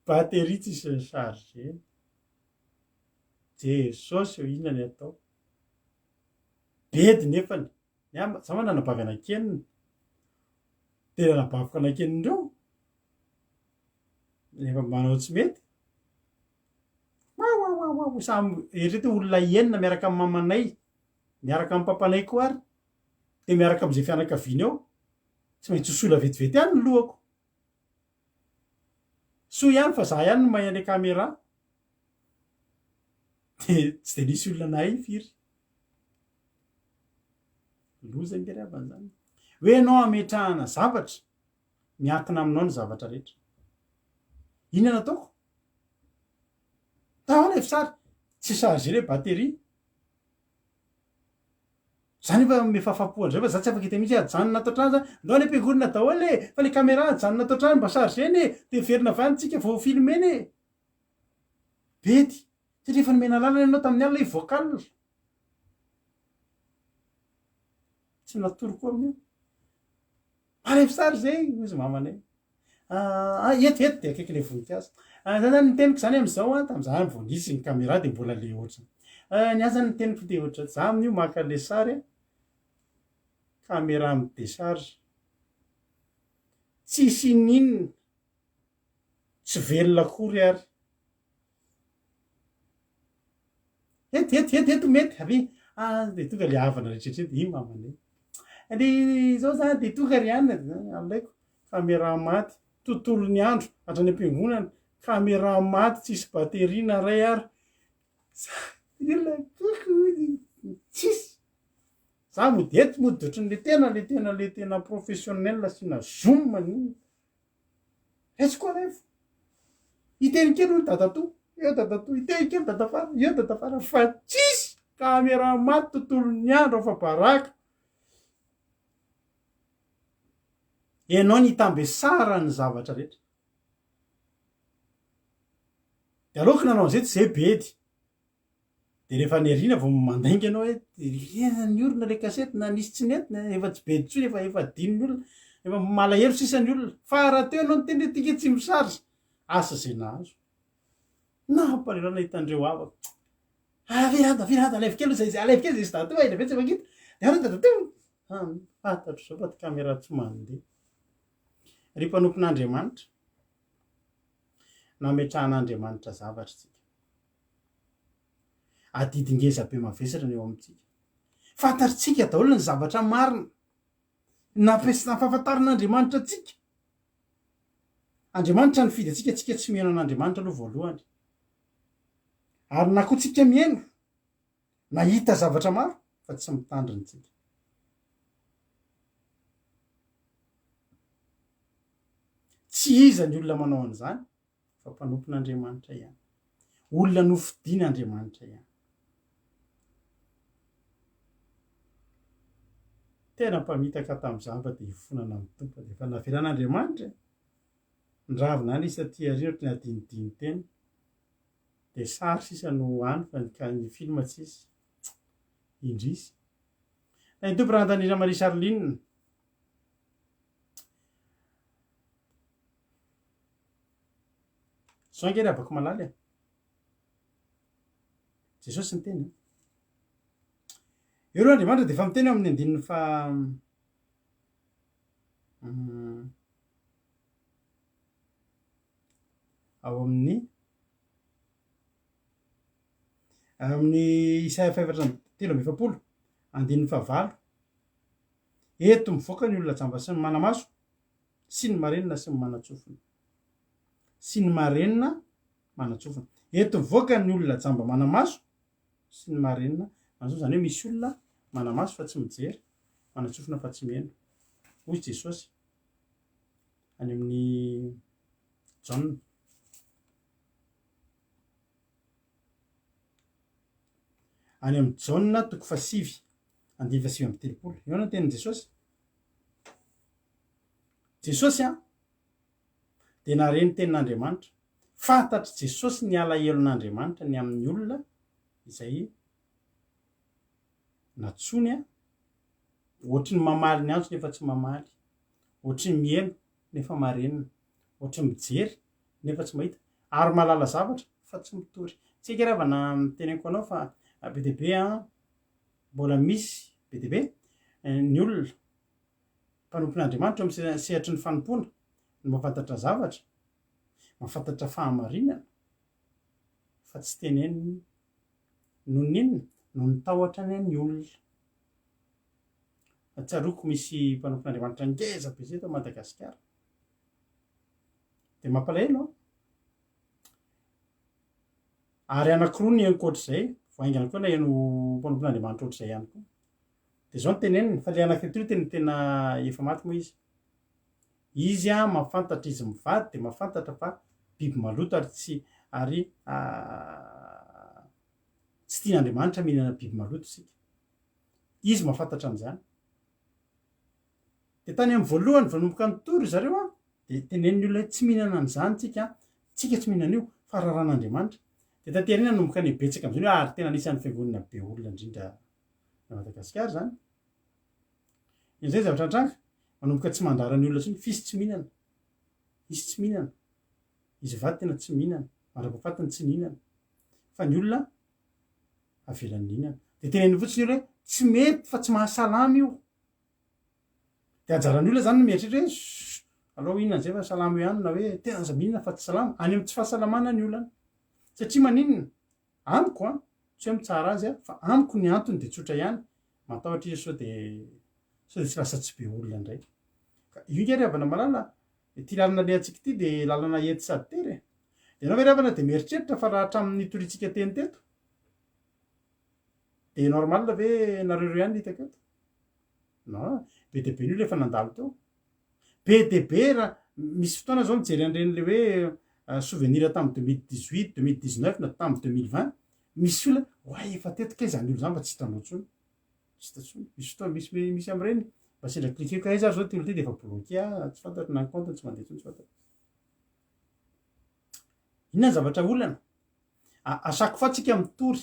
batterie tsisy charge jesosy eo inona ny atao bedy nefany za ma nanabavy anakeniny de nanabaviko anakenindreo nefa manao tsy mety samy eritreto olona enina miaraka amy mamanay miaraka amy papanay koa ary de miaraka am'izay fianakaviana eo tsy maintsy hosola vetivety ihany ny lohako so ihany fa za ihany no mahay ane kamera de tsy de nisy olona nahay firy loza ngery avan'zany hoe anao ametrahana zavatra miankina aminao ny zavatra rehetra inona nataoko tahoana efa sary tsy charge le batterie zany efa mefafapoandray fa za tsy afaka hita mihitsy ajanona atao trano zany ndao any am-piangonana daholo e fa le kamera ajanona atao trano mba charge eny e de verina vanitsika vao filme eny e bedy satria efa nomena lalana ianao tamin'ny alina ivoakal tsy natoro koa amin'io alefy sary zay ozy mamanay eto de akaiky le voninkazo za zany niteniko zany am'izao a tam'zany vao nisy ny kamera de mbola le ohatrany ny azany niteniko de ohatra za amin'io maka le sary kamera amy décharge tsisy ninona tsy velona akory ary eto mety avy de tonga le havana rehetrarehetra i mamanay ande zao zany de tonga ry anina alaiko kamera maty tontolo ny andro hatrany am-piangonana kamera maty tsisy batterie na ray ary tsisy za mody eto mody ohatran'le tena professionnel syna zoom aniny etsy koa refa iteny kely olo dadato eo dadato iteny kely dadafara eo dadafara fa tsisy kamera maty tontolo ny andro afa baraka ianao nitambe sara ny zavatra rehetra de aloako nanao an'izay tsy zay bedy de rehefa nyarina vao mandainga anao hoe ny olona le kasety na nisy tsy nety efa tsy bedy tsoy efa dininy olona efa malahelo sisany olona fa raha teo anao nyteny hoe tika tsy misarge asa zay nahazo nampalelana hitandreo avako virada alevy kely zay alevy kely zay sy dato ela vetsy fakita de ano dadateo fatatro zao fa ty kamera tsy mandeha ry mpanompon'Andriamanitra nametrahan'Andriamanitra zavatra tsika adidingeza be mavesatra ny eo amintsika fantaritsika daholo ny zavatra marina nafafantarin'Andriamanitra atsika Andriamanitra ny fidy atsika tsika tsy mihaino an'Andriamanitra aloha voalohany ary na koa tsika mihaino nahita zavatra maro fa tsy mitandriny tsika tsy iza ny olona manao an'izany fa mpanompon'Andriamanitra ihany olona nofidian'Andriamanitra ihany tena mpamitaka tam'izany fa de hifonana amin'ny tompo de efa navelan'Andriamanitra nravina any isa ty ary ohatry ny adinidiny teny de sary sisa no any fa ny filma tsisy indrisy na ny tompo raha antanira Marie Charline so angery abako malaly jesosy ny teny eo aloha Andriamanitra de efa miteny amin'ny andininy fa ao amin'ny Isaia 5:3 andiny favalo eto mivoaka ny olona jamba sy ny manamaso sy ny marenina sy ny manatsofina sy ny marenina manatsofina eto mivoaka ny olona jamba manamaso sy ny marenina manatsofina zany hoe misy olona manamaso fa tsy mijery manatsofina fa tsy mihaino hoy Jesosy any amin'ny Jaona any amin'ny Jaona 7:7 eo no tenin Jesosy. Jesosy dia nareny tenin'Andriamanitra, fantatry Jesosy ny alahelo-n'Andriamanitra ny amin'ny olona izay natsony ohatry ny mamaly ny antso nefa tsy mamaly, ohatry ny mihaino nefa marenina, ohatry ny mijery nefa tsy mahita, ary malala zavatra fa tsy mitory. Tsy haiko ravana teneniko anao fa be dia be mbola misy be dia be ny olona mpanompon'Andriamanitra amin'ny sehatry ny fanompona no mahafantatra zavatra, mahafantatra fahamarinana fa tsy teneniny noho ninona no nitahotra ny an'ny olona. Tsaroako misy mpanompon'Andriamanitra ngeza be zay eto Madagasikara dia mampalahelo ary anankiroa ny hainiko ohatr'izay vaingana koa na haino mpanompon'Andriamanitra ohatr'izay ihany koa dia zao no teneniny fa le anankitelo tena efa maty moa izy mahafantatra izy mivady dia mahafantatra fa biby maloto ary tsy tian'Andriamanitra mihinana biby maloto isika, izy mahafantatra an'izany. Dia tany amin'ny voalohany vanomboka nitory zareo dia teneniny olona tsy mihinana an'izany tsika tsy mihinana io fa raran'Andriamanitra. Dia taty aoriana nomboka ny betsaka amin'izany hoe ary tena anisan'ny fiangonana be olona indrindra Madagasikara zany. Izay zavatra antranga manomboka tsy mandara ny olona tsiny fisy tsy mihinana, izy tsy mihinana, izy vady tena tsy mihinana, mandrapahafatiny tsy mihinana fa ny olona avelan'ny mihinana. Dia teneniny fotsiny hoe tsy mety fa tsy mahasalama io. Dia anjaran'ny olona zany no mieritreritra hoe alao inona an'izay fa salama io ihany na hoe tena aza mihinana fa tsy salama, any amin'ny tsy fahasalamana ny olana satria maninona amiko tsy hoe mitsara azy fa amiko ny antony dia tsotra ihany, matahotra izy sao dia tsy lasa tsy be olona indray. Io nge ravana malala ty lalana le antsika ity dia lalana ety sady tery dia ianao ve ravana dia mieritreritra fa raha hatramin'ny torintsika teny teto dia normal ve nareo ihany hitako eto no be dia be ny olona efa nandalo teo, be dia be raha misy fotoana zao mijery an'ireny le hoe souvenir tamin'ny 2018 2019 na tamin'ny 2020 misy olona hoay efa tetika izany olo zany mba tsy hitanao intsony, tsy hitantsony. Misy fotoana misy amin'ireny mba sendra klikeko aiza ary zao ty olo ty dia efa bloqué tsy fantatro na compte tsy mandeha intsony tsy fantatro. Inona ny zavatra olana asako fatsika mitory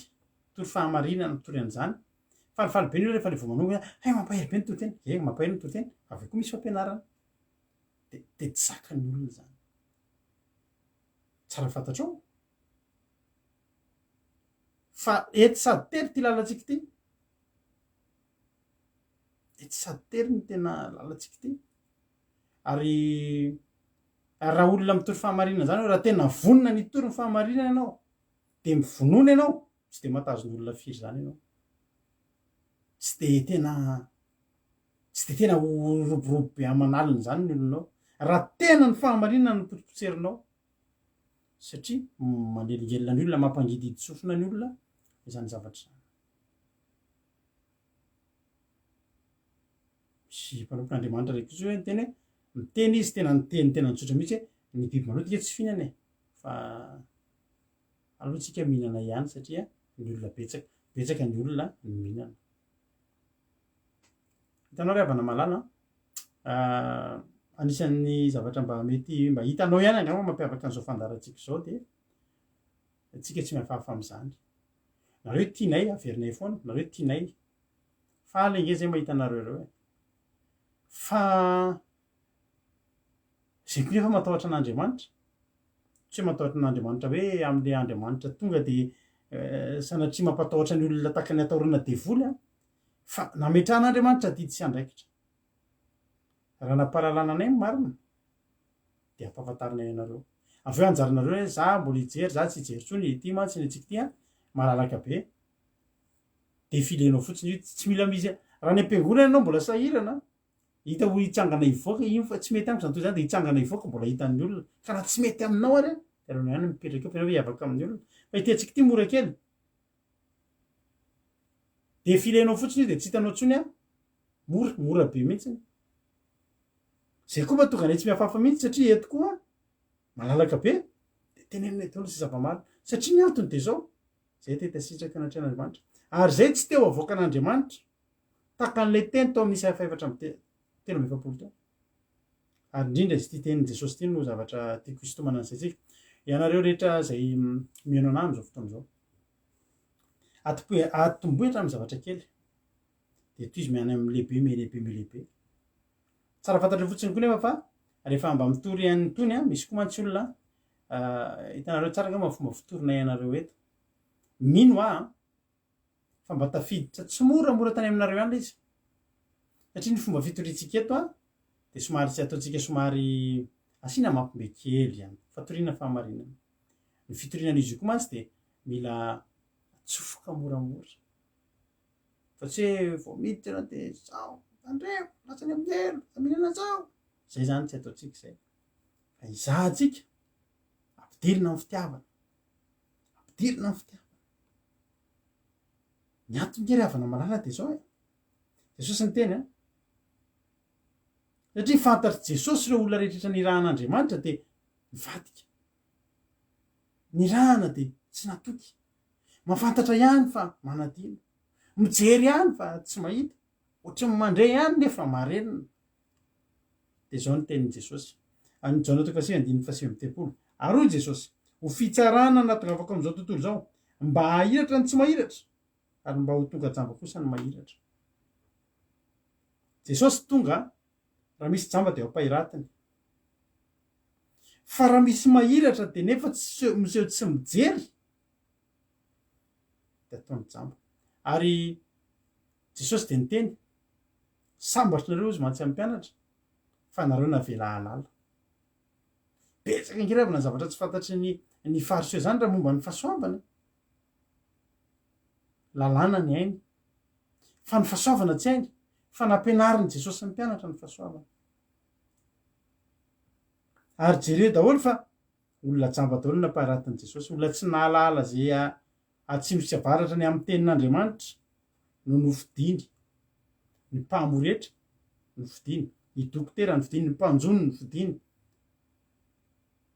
fahamarinana mitory an'izany. Falifaly be ny olona rehefa le vao manonga hay mampahery be ny tonteny mampahery ny tonteny avy koa misy fampianarana dia tsy zakan'ny olona zany. Tsara fantatrao fa ety sady tery ty lalantsika ty, ety sady tery ny tena lalantsika ty ary raha olona mitory fahamarinana zany raha tena vonona nitory ny fahamarinana ianao dia mivonoana ianao tsy dia matazony olona firy zany ianao, tsy dia tena roborobo be aman'alina zany ny olonao raha tena ny fahamarinana ny potipotseerinao satria manelingelina ny olona mampangididy sofina ny olona izany zavatra izany. Misy mpanompon'Andriamanitra raiky izy hoe miteny hoe miteny izy tena niteny tena nitsotra mihitsy hoe ny biby maloto ika tsy fihinana fa alohantsika mihinana ihany satria ny olona betsaka ny olona ny mihinana. Hitanao ry havana malala anisan'ny zavatra mba mety mba hitanao ihany angamba mampiavaka an'izao fandarantsika izao dia tsika tsy mihafahafa amin'izany. Nareo tianay averinay foana, nareo tianay faly ange zay mahita anareo ireo fa zay koa nefa matahotra an'Andriamanitra, tsy hoe matahotra an'Andriamanitra hoe amin'ilay Andriamanitra tonga dia sanatria mampatahotra ny olona tahaka ny atahorana devoly fa nametrahan'Andriamanitra didy sy andraikitra. Raha nampahalalana anay marina dia ampahafantarinay ianareo. Avy eo anjaranareo hoe za mbola hijery, za tsy hijery intsony ity mantsy ny antsika ity malalaka be de filenao fotsiny io tsy mila misy raha ny am-piangonana ianao mbola sahirana hita ho hitsangana ivoaka iny fa tsy mety amiko zany toy zany de hitsangana ivoaka mbola hitan'ny olona ka raha tsy mety aminao ary de aleo ihany mipetraka eo fa hoe hiavaka amin'ny olona fa ity antsika ity mora kely de filenao fotsiny io de tsy hitanao ntsony mora be mihitsiny zay koa mba tonga any tsy mihafahafa mihitsy satria eto koa malalaka be de tenenina daholo sy zava-maro satria ny antony de zao zay tetasitraka anatrehan'Andriamanitra ary zay tsy teo avoaka an'Andriamanitra taka an'lay teny tao amin'ny Isaia faefatra amby telo amby efapolo teo ary indrindra izy ity tenin' Jesosy ity no zavatra tiako hisintomana an'izay tsika ianareo rehetra zay mihaino anahy am'izao fotoana zao atombohitra amin'ny zavatra kely de toy izy miany amin'ny lehibe tsara fantatra fotsiny koa nefa fa rehefa mba mitory an'ny tony misy koa mantsy olona hitanareo tsara nga fomba fitorina ianareo eto mino fa mba tafiditra tsy moramora tany aminareo ihany izy satria ny fomba fitoritsika eto de somary tsy ataontsika somary asiana mampimbe kely ihany fatoriana fahamarinana ny fitorinan'izy io koa mantsy de mila atsofoka moramora fa tsy hoe vao miditra ianao de zao andreo latsany amin'elo aminana zao zay zany tsy ataontsika zay fa izahantsika ampidirina amin'ny fitiavana ny antony kery havana malala de zao Jesosy ny teny satria fantatry Jesosy ireo olona rehetrrehetra nirahan'Andriamanitra de mivadika nirahana de tsy natoky mafantatra ihany fa manadino mijery ihany fa tsy mahita ohatra ny mandray ihany nefa marenina de zao ny tenin' Jesosy any Jaona 7:7 ary hoy Jesosy ho fitsarana natongavako am'izao tontolo zao mba hahiratra ny tsy mahiratra ary mba ho tonga jamba kosa ny mahiratra Jesosy tonga raha misy jamba de ampahiratiny fa raha misy mahiratra de nefa miseho tsy mijery de ataony jamba ary Jesosy de niteny sambatrareo izy mantsy amin'ny mpianatra fa nareo navela halala betsaka angiravana zavatra tsy fantatry ny fariseho zany raha momba ny fahasoavana lalàna ny ainy fa ny fahasoavana tsy hainy fa nampianariny Jesosy ny mpianatra ny fahasoavana ary jereo daholo fa olona jamba daholo nampaharatin' Jesosy olona tsy nahalala zay atsimo sy avaratra ny amin'ny tenin'Andriamanitra no nofidiny ny mpamoretra nofidiny ny dokotera nofidiny ny mpanjono nofidiny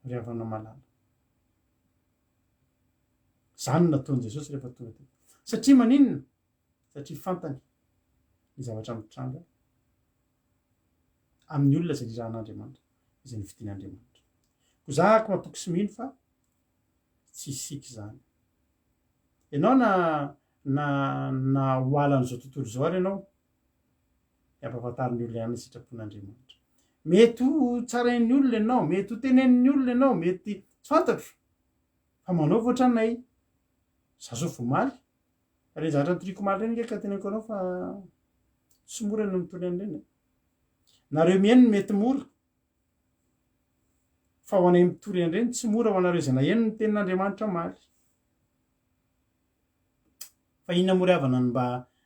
ry havana malala zany nataony Jesosy rehefa tonga teo satria maninona satria fantany ny zavatra mitranga amin'ny olona zay nirahan'Andriamanitra izay nifidin'Andriamanitra ko zahako matoky sy mino fa tsy isiky zany ianao na hoalan'izao tontolo zao ary ianao ampahafantarin'ny olona ihany ny sitrapon'Andriamanitra mety ho tsarain'ny olona ianao mety ho tenenin'ny olona ianao mety tsy fantatro fa manaova ohatranay za zao vomaly re zavatra nitoriko maly reny nge ka teneniko anao fa tsy mora no mitory an'ireny nareo mihaino mety mora fa ho anay mitory an'ireny tsy mora ho anareo izay naheno ny tenin'Andriamanitra maly fa inona moa ry havana ny mba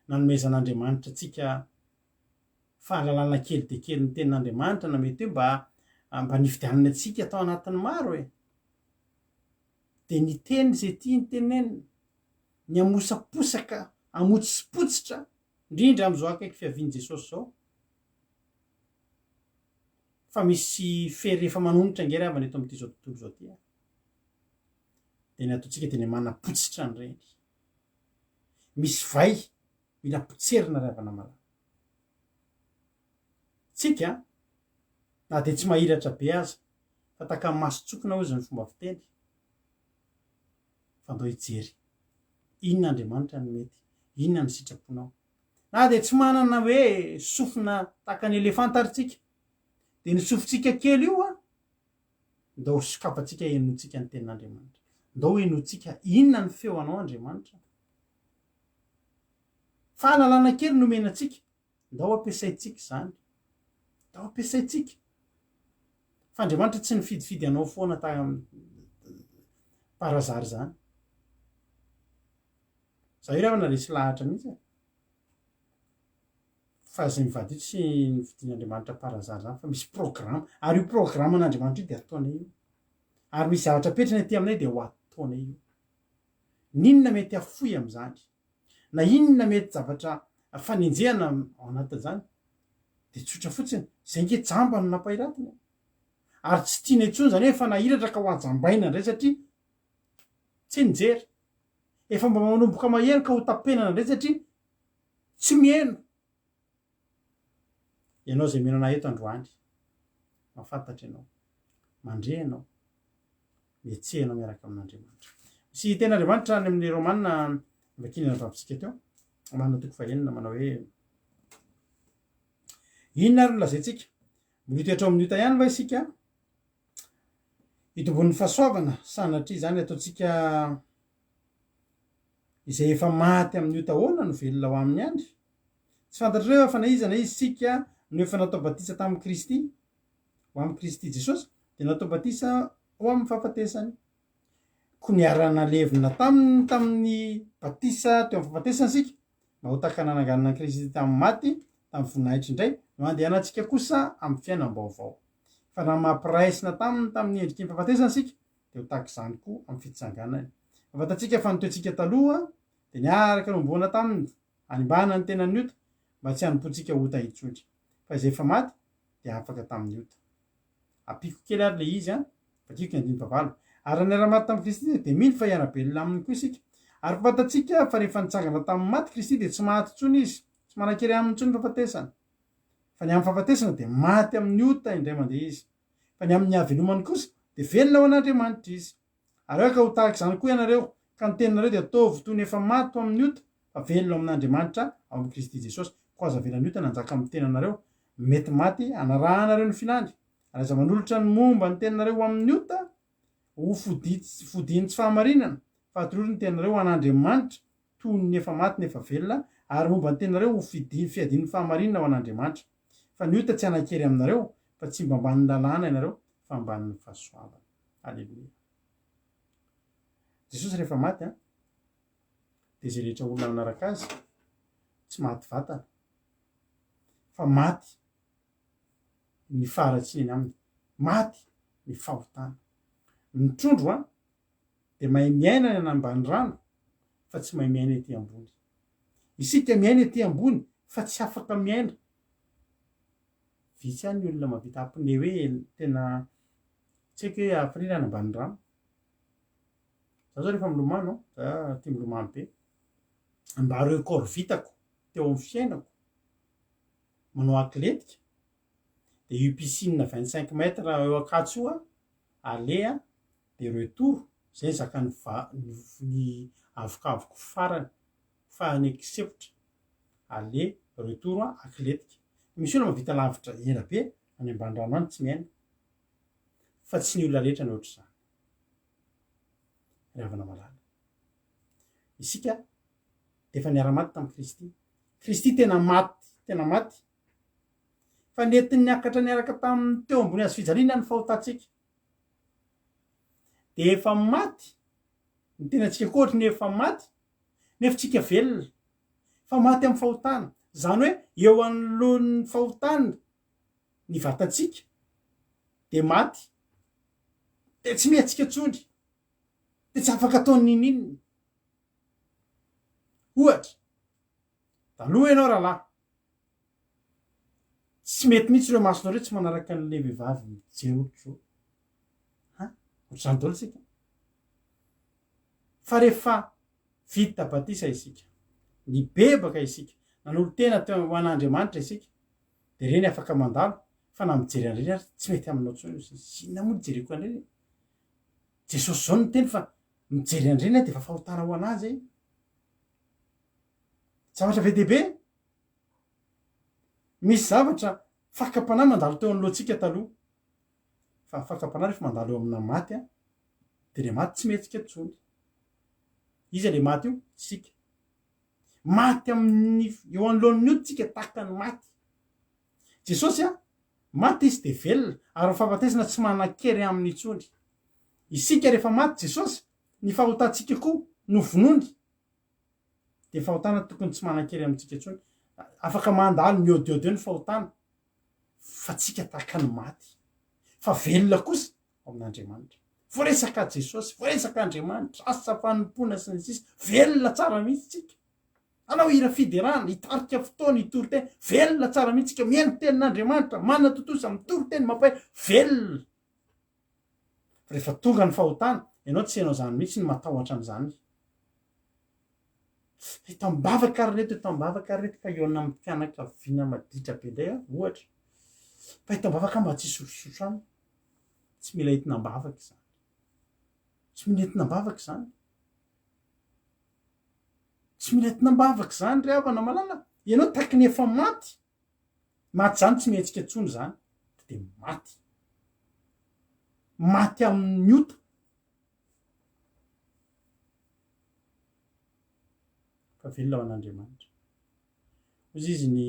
nanomezan'Andriamanitra atsika fahalalana kely de kely ny tenin'Andriamanitra na mety hoe mba nifidianana atsika atao anatin'ny maro de ny teny zay tia ny tenenina ny amosaposaka amotsipotsitra indrindra am'izao akaiky fiavian' Jesosy zao fa misy fery efa manonotra angery havana eto amin'ity zao tontolo zao ty de ny ataontsika de ny manapotsitra an'ireny misy vay mila potserina ry havana malala tsika na de tsy mahiratra be aza fa taka masotsokona ho izy ny fomba fiteny fa ndao hijery inona Andriamanitra ny mety inona ny sitraponao na de tsy manana hoe sofina taka ny elefanta ary tsika de ny sofintsika kely io ndao sokafantsika enotsika ny tenin'Andriamanitra ndao enotsika inona ny feo anao Andriamanitra fahalalana kely nomenatsika ndao ampiasaitsika zany ndao ampiasaitsika fa Andriamanitra tsy nifidifidy anao foana parazary zany za io rehefa naresy lahatra mihitsy fa zay mivady io tsy nividin'Andriamanitra parazary zany fa misy programa ary io programa an'Andriamanitra io de ataonay io ary misy zavatra petrany aty aminay de ho ataonay io ninona mety afoy am'zany na inona mety zavatra fanenjehana ao anatin'izany de tsotra fotsiny zay nge jamba no nampahiratiny ary tsy tiana intsony zany hoe efa nahiratra ka ho ajambaina indray satria tsy nijery efa mba manomboka maheno ka ho tapenana indray satria tsy mieno ianao zay mino anay eto androany mahafantatra ianao mandre ianao mietsehanao miaraka amin'Andriamanitra sy ten'Andriamanitra any amin'ny Romanina vakiny navavitsika teo manana toko fahenina manao hoe inona ary no lazaintsika mioto hatrao amin'ny ota ihany va isika itombon'ny fahasoavana sanatria zany ataontsika izay efa maty amin'ny ota ahoana no velona ho amin'ny andry tsy fantatra hoe fa na iza na izy sika no efa natao batisa tamin'i Kristy ho amin'ny Kristy Jesosy de natao batisa ho amin'ny fahafatesany ko niarana levina tamin'ny batisa teo amin'ny fahafatesany sika mba ho takanananganana Kristy tamin'ny maty tamin'ny voninahitra indray no andehanantsika kosa amin'ny fiainam-baovao fa na mampiraisina tamin'ny endriky ny fahafatesany sika de ho tahaka izany koa amin'ny fitsanganany afantatsika fa nitoetsika taloha de niaraka nomboana taminy animbana ny tenany ota mba tsy hanompontsika ota hitsotry fa izay efa maty de afaka tamin'ny ota apiko kely ary le izy fakiko ny andiny favalo ary niara-maty tamin'ny Kristy de mily fa hiara-belona aminy koa isika ary fantatsika fa rehefa nitsangana tamin'ny maty Kristy de tsy maty tsony izy tsy manan-kery aminy tsony fahafatesana fa ny amin'ny fahafatesana de maty amin'ny ota indray mandeha izy fa ny amin'ny havelomany kosa de velona ho an'Andriamanitra izy ary eo ka ho tahaka izany koa ianareo ka ny teninareo de ataovy toy ny efa maty amin'ny ota fa velona amin'Andriamanitra ao amin'ny Kristy Jesosy ko aza velan'ny ota nanjaka amin'ny tenanareo mety maty anarahanareo ny filandry ary aza manolotra ny momba ny teninareo amin'ny ota ho fodiny tsy fahamarinana fa atolotry ny tenareo an'Andriamanitra toy ny efa maty nefa velona ary momba ny tenareo ho fiadian'ny fahamarinana ho an'Andriamanitra fa ny ota tsy hanan-kery aminareo fa tsy mba ambanin'ny lalàna ianareo fa ambanin'ny fahasoavana. Aleluia. Jesosy rehefa maty de zay rehetra olona manaraka azy tsy maty vatana fa maty ny faharatsiany aminy maty ny fahotana ny trondro de mahay miaina ny ambany rano fa tsy mahay miaina ety ambony isika miaina ety ambony fa tsy afaka miaina vitsy any ny olona mavita apne hoe tena tsy haiko hoe afrirana ambany rano za zao rehefa milomano za tia milomano be mba reo corps vitako teo amin'ny fiainako manao atletika de io piscine 25 mètres eo akatso io alea de retour zay zaka ny avokavoko farany fa anekisefitra ale retour atletika misy olona mavita lavitra ela be any ambany rano any tsy miaina fa tsy ny olona rehetra ny ohatr' izany ravana malala isika de efa niara-maty tamin'i Kristy Kristy tena maty fa nentiny niakatra niaraka tamin'ny teo ambony azo fijaliana ny fahotantsika de efa maty ny tenantsika koa ohatra ny efa maty nefa tsika velona fa maty amin'ny fahotana zany hoe eo anoloan'ny fahotana ny vatantsika de maty de tsy mihatsika tsondry de tsy afaka ataony ninina ohatra taloha ianao rahalahy tsy mety mihitsy ireo masonao reo tsy manaraka n'le vehivavy jerotro ohatr'izany daholo sika fa rehefa vita batisa isika ny bebaka isika nanolo tena teo ho an'Andriamanitra isika de reny afaka mandalo fa na mijery an'ireny ary tsy mety aminao tsony zinona moa jereko an'ireny Jesosy zao ny teny fa mijery an'ireny de efa fahotana ho anazy zavatra be dehibe misy zavatra fakapanahy mandalo teo anoloantsika taloha fa fakapanahy rehefa mandalo eo amina maty de le maty tsy mihetsika tsony iza le maty io sika maty amin'ny eo anoloan'ny oditsika tahaka ny maty Jesosy maty izy de velona ary fahafatesana tsy manan-kery amin'ny itsondry isika rehefa maty Jesosy ny fahotantsika koa no vonony de fahotana tokony tsy manan-kery amintsika ntsony afaka mandalo miôdiôdy eo ny fahotana fa tsika tahaka ny maty fa velona kosa ao amin'andriamanitra voaresaka jesosy voaresaka andriamanitra asa fanompoana sy ny sisa velona tsara mihitsy tsika anao ira fiderana hitarika fotoana hitoroteny velona tsara mihitsy tsika miaino tenin'andriamanitra manana totosa mitoroteny mampay velona rehefa tonga ny fahotana ianao tsy hainao zany mihitsy ny matahotra an'izany hitambavaka ary reto ka eo amin'ny mpianakaviana maditra be indray ohatra fa hitambavaka mba tsy sotrosotro any tsy mila hitinambavaka zany tsy mila hitinambavaka zany tsy mila hitinambavaka zany ry havana malala ianao taky ny efa maty zany tsy mihetsika ntsony zany de maty amin'ny ota fa velona ao an'andriamanitra ozy izy ny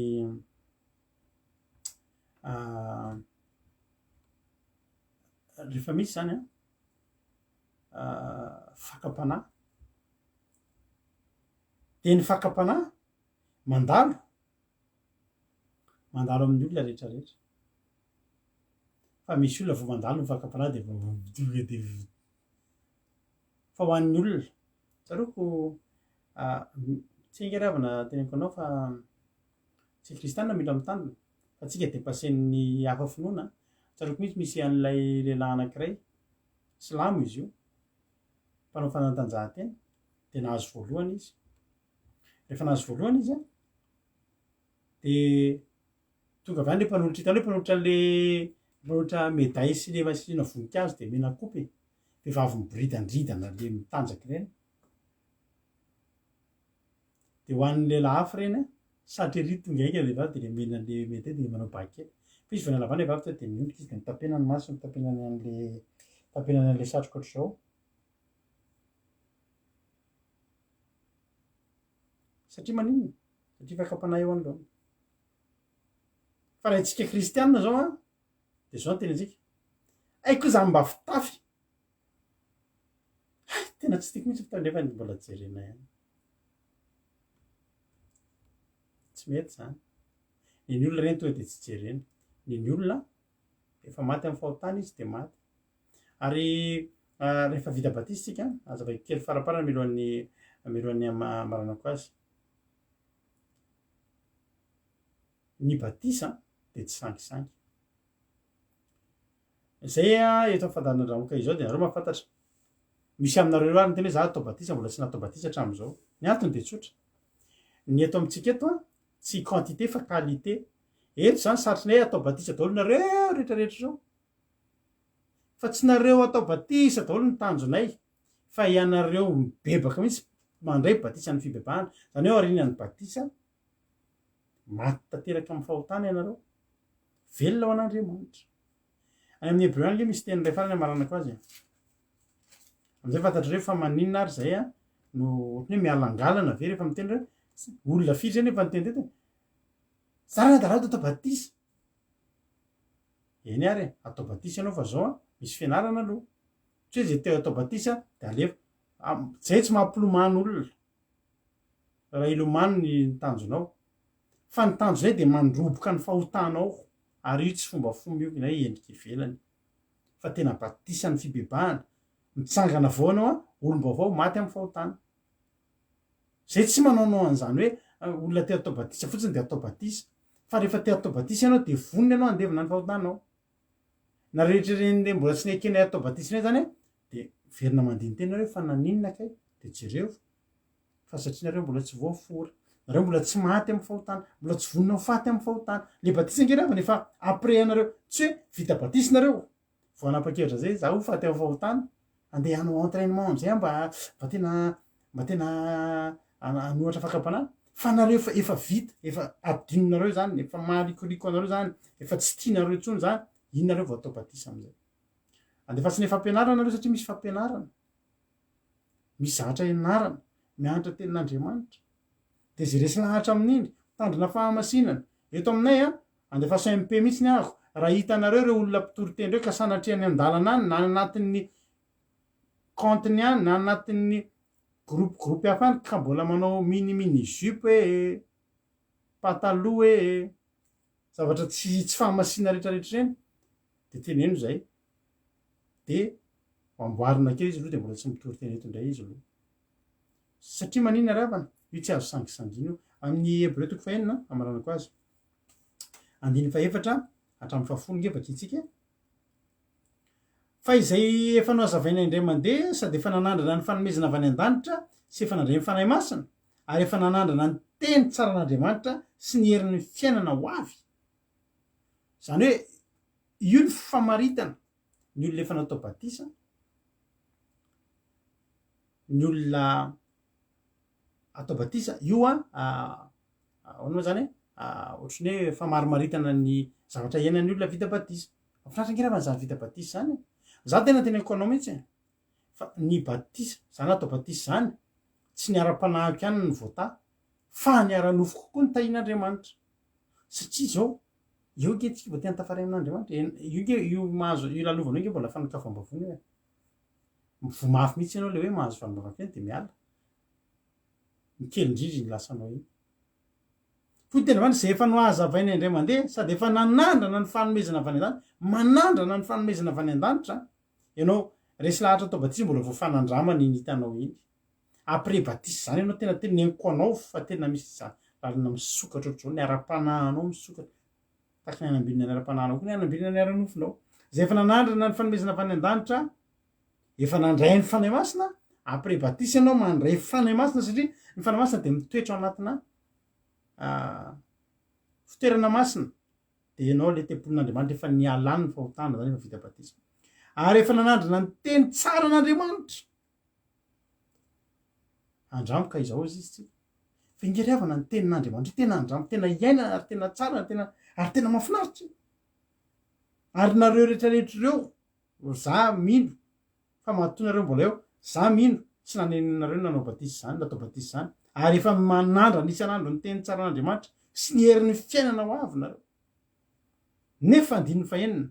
rehefa misy zany fakam-panahy de ny fakam-panahy mandalo amin'ny olona rehetrarehetra fa misy olona vo mandalo ny fakam-panahy de fa ho an'ny olona tsaroako tsy engeravana teneko anao fa tsy kristianina mila mitandrina fa tsika de pasen'ny hafa finoana tsaroako mihitsy misy an'ilay lehilahy anankiray silamo izy io mpanao fanatanjahantena de nahazo voalohany izy rehefa nahazo voalohany izy de tonga avy any le mpanolotra hitany hoe mpanolotra médaille sy le masina voninkazo de mena kopy vehivavy miboridandridana le mitanjaky reny de ho an'ny lehilahy hafa reny satry ry tonga aika vehivavy de le menale médaille de manao bakely fa izy vonalavana vehivavy de miondrika izy de mitapenany maso mitapenany an'le satroka ohatr'izao satria maninona satria fakam-panahy eo anoloana fa raha itsika kristianina zao de zao ny tena antsika aiko zany mba fitafy tena tsy tiako mihitsy fitandrefa ny mbola jerena ihany tsy mety zany neny olona reny tonga de tsy jerena neny olona efa maty amin'ny fahotana izy de maty ary rehefa vita batisa tsika azava kely faraparana milohan'ny amaranako azy ny batisa de tsy sangisangy zay eto afantarandramoka izao de nareo mahafantatra misy aminareo ary ny tena hoe za atao batisa mbola tsy natao batisa hatram'izao ny antony de tsotra ny eto amintsika eto tsy quantité fa qualité eto zany satriny hoe atao batisa daholo nareo rehetrarehetra zao fa tsy nareo atao batisa daholo ny tanjonay fa ianareo mibebaka mihitsy mandray batisa ny fibebahana zany hoe arinan'ny batisa maty tanteraka amin'ny fahotana ianareo velona ho an'andriamanitra any amin'ny hebreo any le misy teny ray farany amaranako azy am'izay fantatry reo fa maninona ary zay no ohatry hoe mialangalana ve rehefa miteny reo olona firy zany efa niteny tety zara darado atao batisa eny ary atao batisa ianao fa zao misy fianarana aloha tsy hoe zay teo atao batisa de alefa zay tsy mampilomano olona raha ilomano ny tanjonao fa ny tanjo zay de mandroboka ny fahotanao ary io tsy fombafomba io na endrika ivelany fa tena batisa ny fibebahana mitsangana vaoanao olom-baovao maty amin'ny fahotana zay tsy manaonao an'izany hoe olona te atao batisa fotsiny de atao batisa fa rehefa te atao batisa ianao de vonona ianao andevina ny fahotanao na rehetra reny mbola tsy nekenay atao batisa reny zany de verina mandiny tena reo fa naninona kay de jereo fa satria nareo mbola tsy voafory nareo mbola tsy maty amin'ny fahotana mbola tsy voninao faty amin'ny fahotana le batisa ngeravana efa après anareo tsy hoe vita batisa nareo vo anapa-kevitra zay za ho faty amin'ny fahotana andeha hanao entraînement am'izay mba tena anohatra fakam-panahy fa nareo efa vita efa adinonareo zany efa maharikoriko anareo zany efa tsy tianareo intsony zany inonareo vo atao batisa am'izay andefasiny fampianarana nareo satria misy fampianarana misy zatra ianarana mianatra tenin'andriamanitra de zay resy lahatra amin'iny tandrina fahamasinana eto aminay andefa SMP mihitsy ny ahako raha hitanareo reo olona mpitoroteny reo ka sanatria any an-dalana any na anatin'ny compteny any na anatin'ny groupe hafa any ka mbola manao mini jupe hoe pataloha hoe zavatra tsy fahamasina rehetrarehetra reny de teneno zay de amboarina kely izy aloha de mbola tsy mitory teny eto ndray izy aloha satria manina ravana io tsy azo sangisangina io amin'ny hebreo toko fahenina amaranako azy andiny faefatra hatramin'ny fahafolo ngevaka itsika fa izay efa no azavaina indray mandeha sady efa nanandrana ny fanomezana avy any an-danitra sy efa nandray ny fanahy masina ary efa nanandrana ny teny tsara an'Andriamanitra sy ny herin'ny fiainana ho avy zany hoe io ny famaritana ny olona efa natao batisa ny olona atao batisa io ahoana moa zany ohatrany hoe famarimaritana ny zavatra iainan'ny olona vita batisa mafinaritra nge raha fa ny zavatra vita batisa zany za tena teneniko anao mihitsy fa ny batisa zany atao batisa zany tsy ny ara-panahiko ihany ny voata fa ny ara-nofo kokoa ny tahin'Andriamanitra satria zao eo nge tsika mba tena tafara amin'Andriamanitra io nge io mahazo io lalovana nge mbola fanokafo ambavony hoe vomafy mihitsy ianao le hoe mahazo fanombavaka eny de miala mikely indrindry ny lasanao iny fo tena vany zay efa no ahazavaina indray mandeha sady efa nanandrana ny fanomezana avy any an-danitra manandrana ny fanomezana avy any an-danitra ianao resy lahatra atao batisa mbola voafanandramana iny hitanao iny après batisa zany ianao tena teneniko anao fa tena misy lalina misokatra ohatr'izao ny ara-panahinao misokatra taky ny anambirina ny ara-panahinao koa ny anambirina ny ara-nofinao zay efa nanandrana ny fanomezana avy any an-danitra efa nandray ny fanahy masina après batisa ianao mandray fanahy masina satria ny fanahy masina de mitoetra ao anatina fitoerana masina de ianao le tempolin'Andriamanitra efa nialany ny fahotana zany efa vita batisa ary efa nanandrana ny teny tsara an'Andriamanitra andramoka izao izy tsika fa ingeriavana ny tenin'Andriamanitra tena andramo tena iaina ary tena tsara ary tena mahafinaritra ary nareo rehetrarehetra ireo za mino fa mahatonareo mbola eo za mino tsy naneninareo nanao batisa zany natao batisa zany ary efa manandra nisanandro ny teny tsara an'Andriamanitra sy ny herin'ny fiainana ho avy nareo nefa andininy fahenina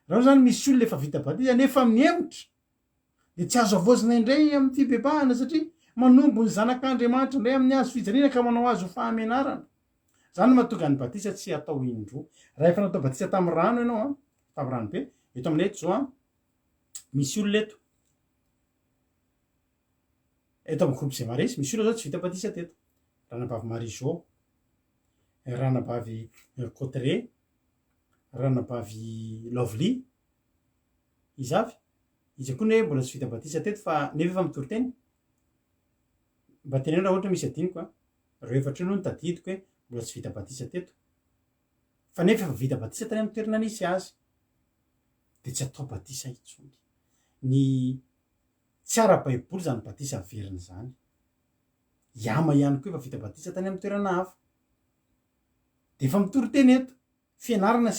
raha zany misy olona efa vita batisa nefa mihemotra de tsy azo avozina indray amin'ny fibebahana satria manombo ny zanak'Andriamanitra indray amin'ny hazo fijaliana ka manao azo fahamenarana zany mahatonga ny batisa tsy atao indroa raha efa natao batisa tamin'ny rano ianao tamin'ny rano be eto aminay eto zao misy olona eto amin'ny groupe zay maresy misy olona zao tsy vita batisa teto ranabavy Marizo ranabavy Cotre ranabavy Lovely izy avy izy koa ne mbola tsy vita batisa teto fa nefa efa mitory teny mba teneno raha ohatra misy adiniko reo efatra io no tadidiko hoe mbola tsy vita batisa teto fa nefa efa vita batisa tany amin'ny toerana nisy azy de tsy atao batisa intsony ny tsy ara-baiboly zany batisa averina zany iama ihany koa efa vita batisa tany amin'ny toerana hafa de efa mitory teny eto fianarana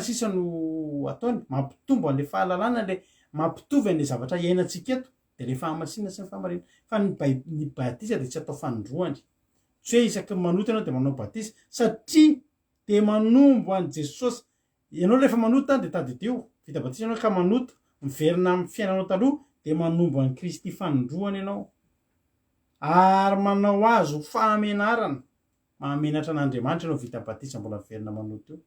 sisa no ataony mampitombo an'le fahalalana le mampitovy an'le zavatra iainantsika eto de le fahamasinana sy ny fahamarina fa ny batisa de tsy atao fanondroany tsy hoe isaky manota ianao de manao batisa satria de manombo an' Jesosy ianao rehefa manota de tadidio vita batisa ianao ka manota miverina amin'ny fiainanao taloha de manombo an'i Kristy fanondroany ianao ary manao azo fahamenarana mahamenatra an'Andriamanitra ianao vita batisa mbola miverina manota io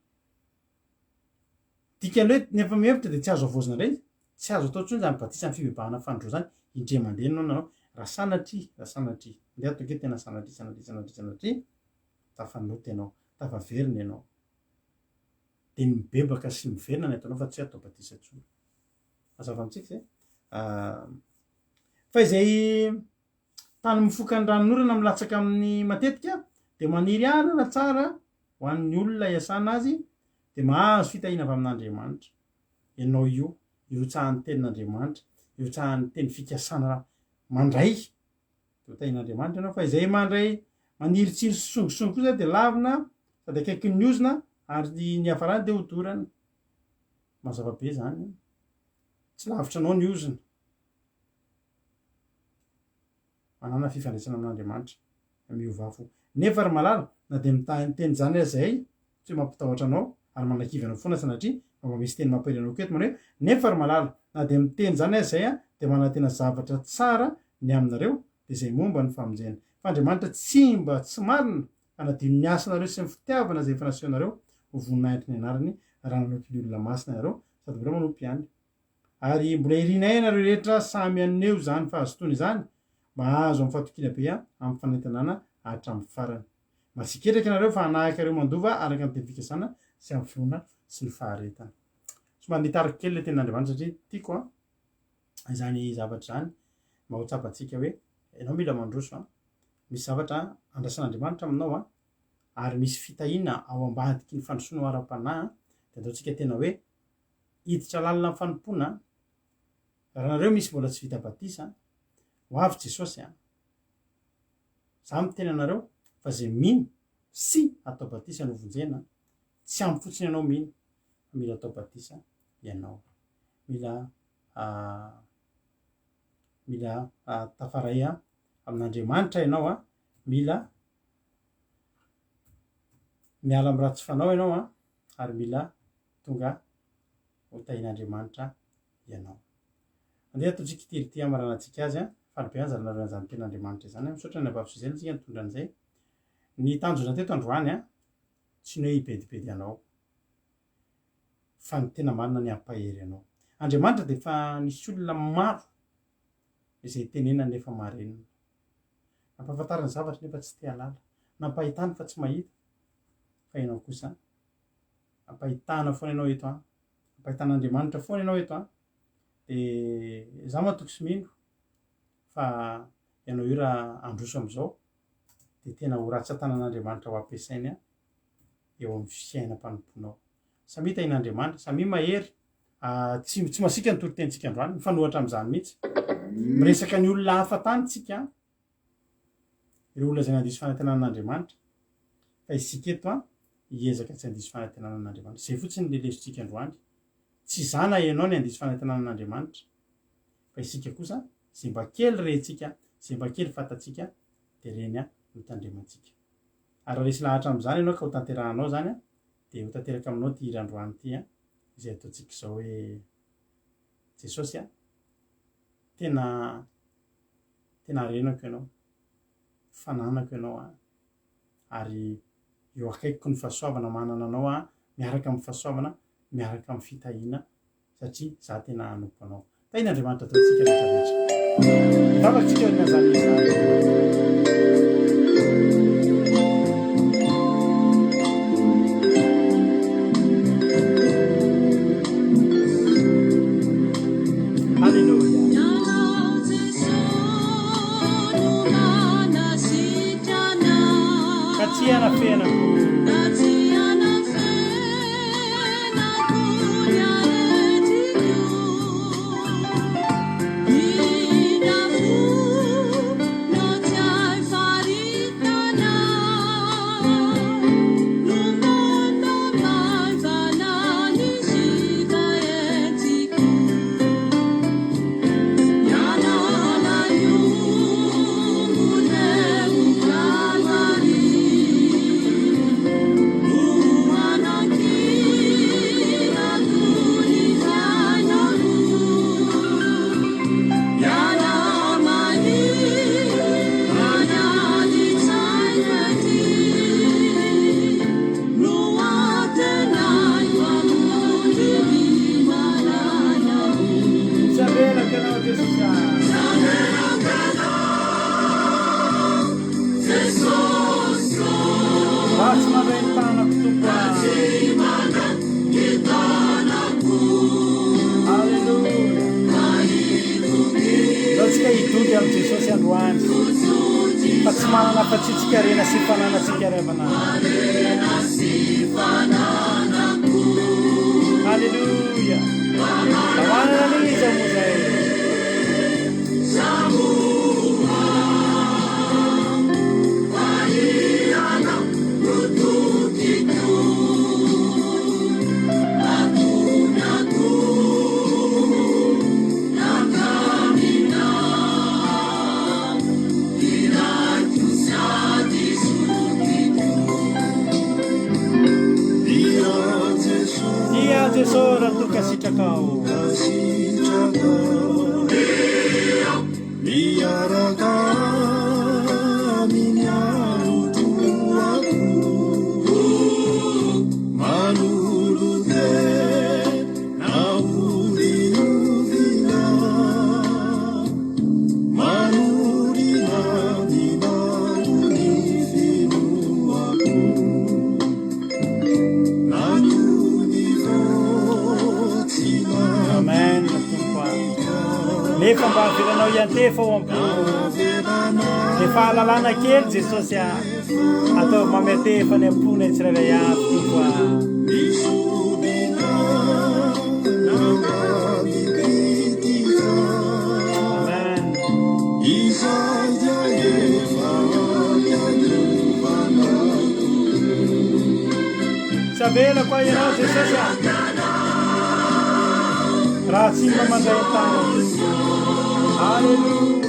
dikan'le hoe nefa mihevitra de tsy azo avozina indray tsy azo atao ntsony zany batisa ny fibebahana fandro zany indre mandeha nanao raha sanatria nde atao ke tena sanatria tafanota ianao tafaverina ianao de ny mibebaka sy miverina ny ataonao fa tsy atao batisa ntsony mazava amitsika zay fa izay tany mifoka ny ranon'orana milatsaka amin'ny matetika de maniry alina tsara ho an'ny olona iasana azy de mahazo fitahina avy amin'Andriamanitra ianao io irotsahan'ny tenin'Andriamanitra irotsahan'ny teny fikasana mandray de hotahin'Andriamanitra ianao fa izay mandray manirytsiro sy songisongy koa zay de lavina sady akaiky ny ozina ary ny hafarany de hodorana mazava be zany tsy lavitra anao ny ozina manana fifandraisana amin'Andriamanitra miovafo nefa ry malala na de mitany teny zany azay tsy mampitahotra anao ary manakivy anao foana sanatria mba misy teny mampely anao keto mana hoe nefa ry malala na de miteny zany azay de manantena zavatra tsara ny aminareo de zay momba ny famonjena fa andriamanitra tsy mba tsy marina anadino ny asanareo sy ny fitiavana zay fanasianareo voninahitry ny anarany raha nanompy ny olona masina nareo sady mbola manompy ihany ary mbola irinay nareo rehetra samy aneo zany fahazotony zany mba azo amy fahatokina be amy fanentanana hatramin'ny farany masiketraky nareo fa anahakareo mandova araka ny tevikasana sy amy fiona sy ny faharetana somary nitariky kely le ten'andriamanitra satria tiako zany zavatra zany mba ho tsapatsika hoe ianao mila mandroso misy zavatra andrasan'andriamanitra aminao ary misy fitahina ao ambadiky ny fandrosoana ara-panahy de ataotsika tena hoe hiditra lalina ny fanompona raha nareo misy mbola tsy vita batisa ho avy Jesosy za miteny anareo fa zay mino sy atao batisa no vonjena tsy ampy fotsiny ianao mino mila atao batisa ianao mila tafaray amin'andriamanitra ianao mila miala amy raha tsy fanao ianao ary mila tonga hotahin'andriamanitra ianao andeha ataotsika tirity amaranantsika azy falibe anjara nareo an'izany ten'andriamanitra zany misaotra ny abavy-sozely tsika nitondra an'izay ny tanjona teto androany tsy ny hoe hibedibedy anao fa ny tena marina ny ampahery anao andriamanitra de fa nisy olona maro izay tenena nefa marenina nampahafantarany zavatra nefa tsy te halala nampahitany fa tsy mahita fa ianao kosa ampahitana foana ianao eto ampahitan'andriamanitra foana ianao eto de za matoky sy mino fa ianao io raha androso am'izao de tena ho ratsy atanan'andriamanitra ho ampiasainy eo amy fiainam-panomponao samy hitahin'andriamanitra samy mahery tsy masika ny torotentsika androany mifanohatra am'izany mihitsy miresaka ny olona hafa tany tsika ireo olona zay nandiso fanantenan'andriamanitra fa isika eto hiezaka tsy handiso fanantenan'andriamanitra zay fotsiny lelezontsika androany tsy zana ianao ny handiso fanantenan'andriamanitra fa isika kosa zay mba kely rentsika zay mba kely fatatsika de reny mitandremantsika ary raha resy lahatra am'izany ianao ka ho tanterahanao zany de ho tanteraka aminao ty irandroany ty izay ataotsika zao hoe Jesosy tena renako ianao fananako ianao ary eo akaikiko ny fahasoavana manana anao miaraka amy fahasoavana miaraka amy fitahina satria za tena hanompo anao tahin'andriamanitra ataotsika rehetrarehetra vavatsika nazany Tesoro tu kasitrakao aviranao iante fao ampo le fahalalana kely Jesosy atao mametefany ampona tsirairay avy tokoa. Sabela qua ianao Jesosy raha tsy mba mandray tany. Alleluia.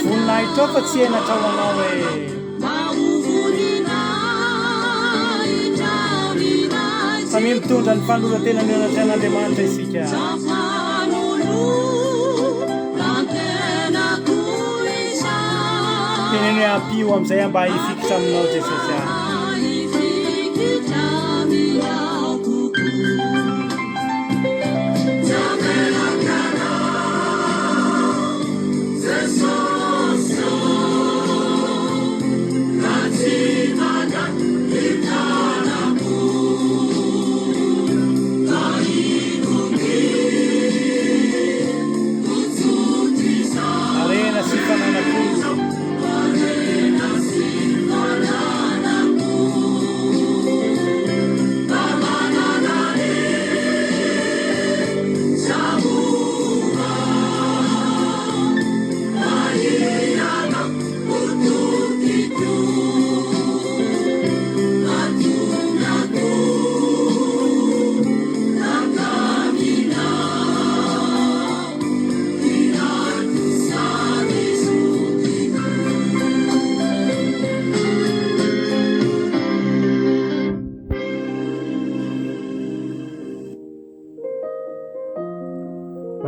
Voninahitra fa tsy henatra ho anao fa ny mitondra ny fanoratena ny anatrehan'Andriamanitra isika. Teneny ampio amin'izay mba hifikitra aminao Jesosy.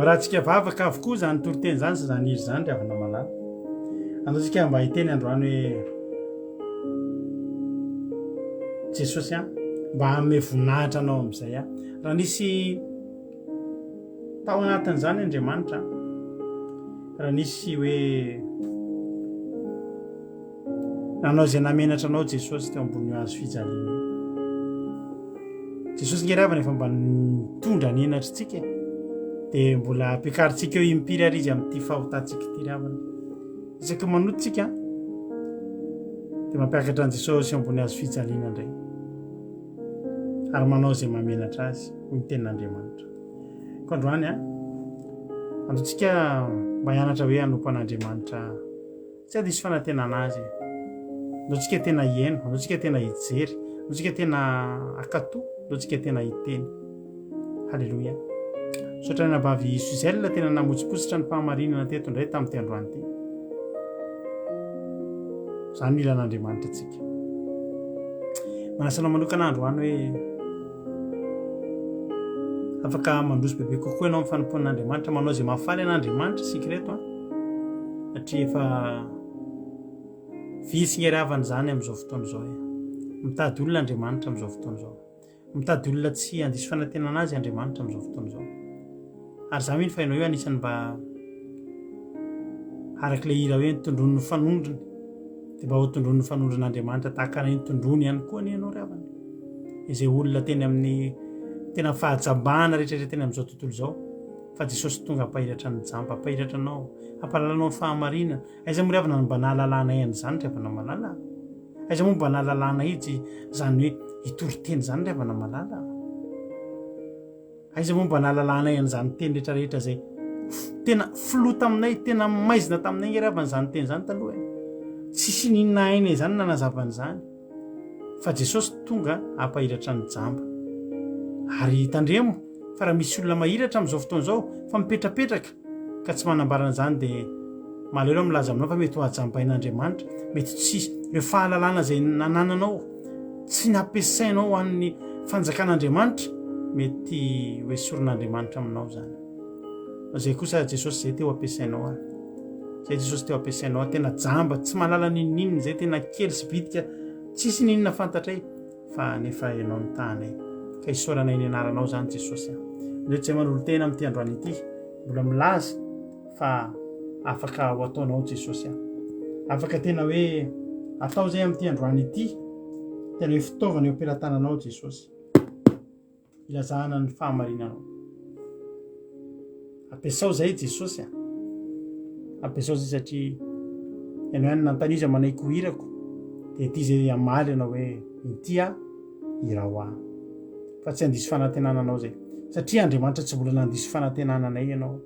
Raha tsika vavaka avokoa zany toriteny zany sy zany izy zany ry havana malala anao mba hiteny androany hoe Jesosy mba ame voninahitra anao amin'izay raha nisy tao anatin'izany Andriamanitra raha nisy hoe nanao zay namenatra anao Jesosy teo ambony hazo fijaliana Jesosy ngeravana efa mba nitondra ny henatra tsika dia mbola ampiakaritsika eo impiry ary izy amin'ity fahotantsika ity ravana isaky manototsika dia mampiakatra an' Jesosy ambony hazo fijaliana indray ary manao izay mamenatra azy ny tenin'Andriamanitra ko androany andotsika mba hianatra hoe hanompo an'Andriamanitra tsy ady isy fanantenana azy andotsika tena hiaino andotsika tena hijery andotsika tena akato andotsika tena hiteny. Halleluia. Sotra na bavy Suzel tena namotsipositra ny fahamarinana teto indray tamin'ity androany ity zany ilan'Andriamanitra tsika manasanao manokana androany hoe afaka mandroso bebe kokoa ianao amin'ny fanompoan'Andriamanitra manao izay mahafaly an'Andriamanitra sika reto satria efa vitsy ny ravany zany amin'izao fotoana izao mitady olona Andriamanitra amin'izao fotoana izao mitady olona tsy handisy fanantenana azy Andriamanitra amin'izao fotoana izao ary za mihitsy fa hainao hoe anisany mba arak'ilay ira hoe nitondron'ny fanondrony dia mba ho tondron'ny fanondron'Andriamanitra tahaka ny nitondrony ihany koa ny ianao ravana izay olona teny amin'ny tena fahajabana rehetrarehetra tena amin'izao tontolo izao fa jesosy tonga ampahiratra ny jamba ampahiratra anao ampalalanao ny fahamarinana aiza moa ry avana mba nahalalana ihany zany ry avana malala aiza moa mba nahalalana izy zany hoe hitory-teny zany ry avana malala aiza moa mba nahalalana ihany zany teny rehetrarehetra zay tena filo taminay tena maizina taminay ry avana zany teny zany taloha tsisy ninona aina zany nanazavany zany fa jesosy tonga ampahiratra ny jamba ary tandremo fa raha misy olona mahiratra amin'izao fotoana izao fa mipetrapetraka ka tsy manambarana zany dia malero milaza aminao fa mety ho ajambain'Andriamanitra mety tsy ireo fahalalana zay nanananao tsy nampiasainao ho an'ny fanjakan'Andriamanitra mety hoesoron'Andriamanitra aminao zany zay kosa jesosy zay teo ampiasainao ary zay jesosy teo ampiasainao tena jamba tsy mahalala ninonina zay tena kely sy bitika tsisy ninona fantatray fa nefa ianao ny tanay ka isoranay ny anaranao zany jesosy ndreo tsy manolo tena amin'ity androany ity mbola milaza fa afaka ho ataonao jesosy afaka tena hoe atao zay amin'ity androany ity tena hoe fitaovana eo ampelantananao jesosy ilazahana ny fahamarinanao ampiasao zay jesosy ampiasao zay satria ianao ihany nantaniza manaiky ho irako dia ty zay amaly anao hoe intya irao ahy fa tsy handisy fanantenananao zay satria Andriamanitra tsy mbola nandiso fanantenananay ianao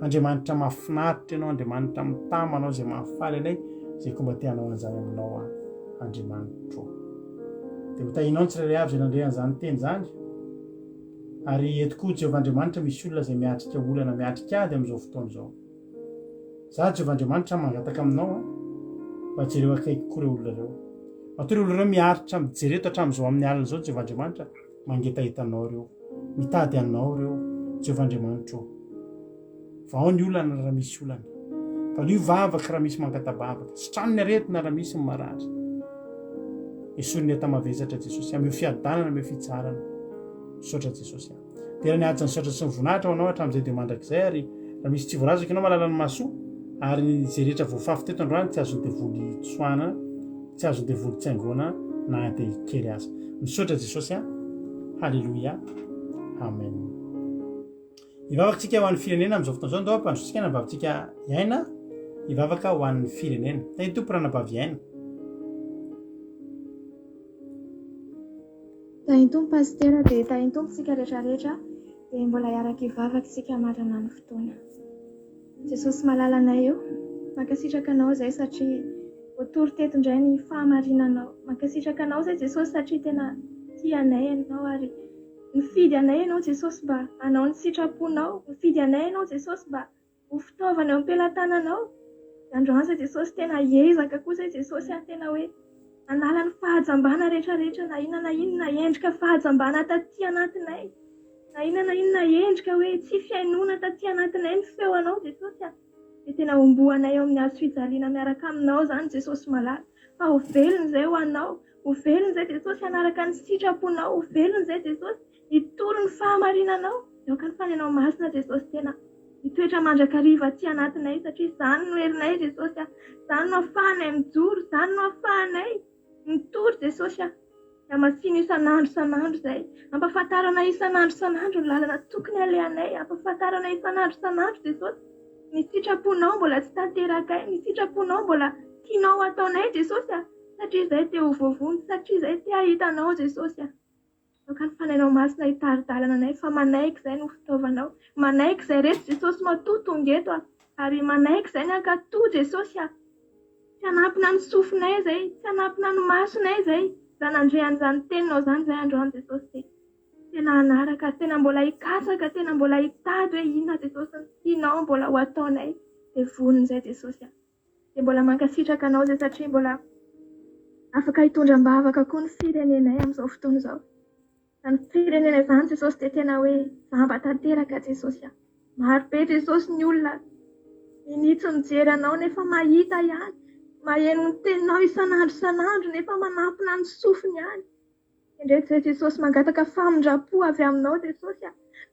Andriamanitra mahafinaritra ianao Andriamanitra mitama anao zay mahafaly anay zay komba tianao anjary aminao Andriamanitra dia hotahinao ny tsirairay avy zay nandrehan'izany teny zany ary eto koa Jehovah Andriamanitra misy olona zay miatrika olana miatrika ady amin'izao fotoana izao za Jehovah Andriamanitra mangataka aminao mba jereo akaiky koa ireo olona ireo matory olona ireo miaritra mijereto hatramin'izao amin'ny alina izao Jehovah Andriamanitra mangetahitanao ireo mitady anao ireo Jehovah Andriamanitra vao ny olana raha misy olana valio vavaka raha misy mangatabavaka sitrano ny aretina raha misy ny marary esoriny atamavezatra Jesosy ameo fiadanana ameo fitsarana misaotra Jesosy dia raha nihaja ny saotra sy ny voninahitra ho anao hatramin'izay dia mandrakizay ary raha misy tsy voarazaka ianao mahalala ny masoa ary zay rehetra voafafy teto androany tsy azony devoly tsoanana tsy azony devoly tsaingona na dia kely aza misaotra Jesosy halleloia amen ivavakantsika ho an'ny firenena amin'izao fotoana izao ndao ampandrotsika nambavatsika iaina ivavaka ho an'ny firenena tany tompo raha nambavy iaina tahintompo pastera dia tahintompo sika rehetrarehetra dia mbola hiaraka ivavaka sika marana ny fotoana Jesosy mahalalana eo mankasitraka anao zay satria voatory teto indray ny fahamarinanao mankasitraka anao zay Jesosy satria tena tianay ianao ary mifidy anay ianao Jesosy mba anao ny sitraponao mifidy anay ianao Jesosy mba ho fitaovana eo ampelantananao androany zay Jesosy tena hiezaka koa zay Jesosy tena hoe anala ny fahajambana rehetrarehetra na inona endrika fahajambana taty anatinay na inona endrika hoe tsy fiainona taty anatinay ny feonao Jesosy dia tena homboanay eo amin'ny hazo fijaliana miaraka aminao zany Jesosy malala fa ho velony zay ho anao ho velony zay Jesosy anaraka ny sitraponao ho velony zay Jesosy hitory ny fahamarinanao aoka ny fanenao masina Jesosy tena hitoetra mandrakariva aty anatinay satria zany no herinay Jesosy zany no ahafahanay mijoro zany no ahafahanay mitory Jesosy masino isan'andro zay ampahafantarana isan'andro ny lalana tokony alehanay ampahafantarana isan'andro Jesosy ny sitraponao mbola tsy tanterakay ny sitraponao mbola tianao ataonay Jesosy satria zay te ho vovony satria zay te hahitanao Jesosy aoka ny fanainao masina hitaridalana anay fa manaiky zay no fitaovanao manaiky zay rehetra Jesosy matotongeto ary manaiky zay ny ankatoa Jesosy tsy hanampina ny sofinay zay tsy hanampina ny masonay zay zanandrehan'izany teninao zany zay androany Jesosy tena anaraka tena mbola hikasaka tena mbola hitady hoe inona Jesosy ny tianao mbola ho ataonay dia voniny zay Jesosy dia mbola mankasitraka anao zay satria mbola afaka hitondram-bavaka koa ny firenenay amin'izao fotoana izao ny firenena izany Jesosy dia tena hoe zamba tanteraka Jesosy maro be Jesosy ny olona minitsy mijery anao nefa mahita ihany maheno ny teninao isan'andro nefa manampina ny sofiny ihany indreto zay Jesosy mangataka famindrapo avy aminao Jesosy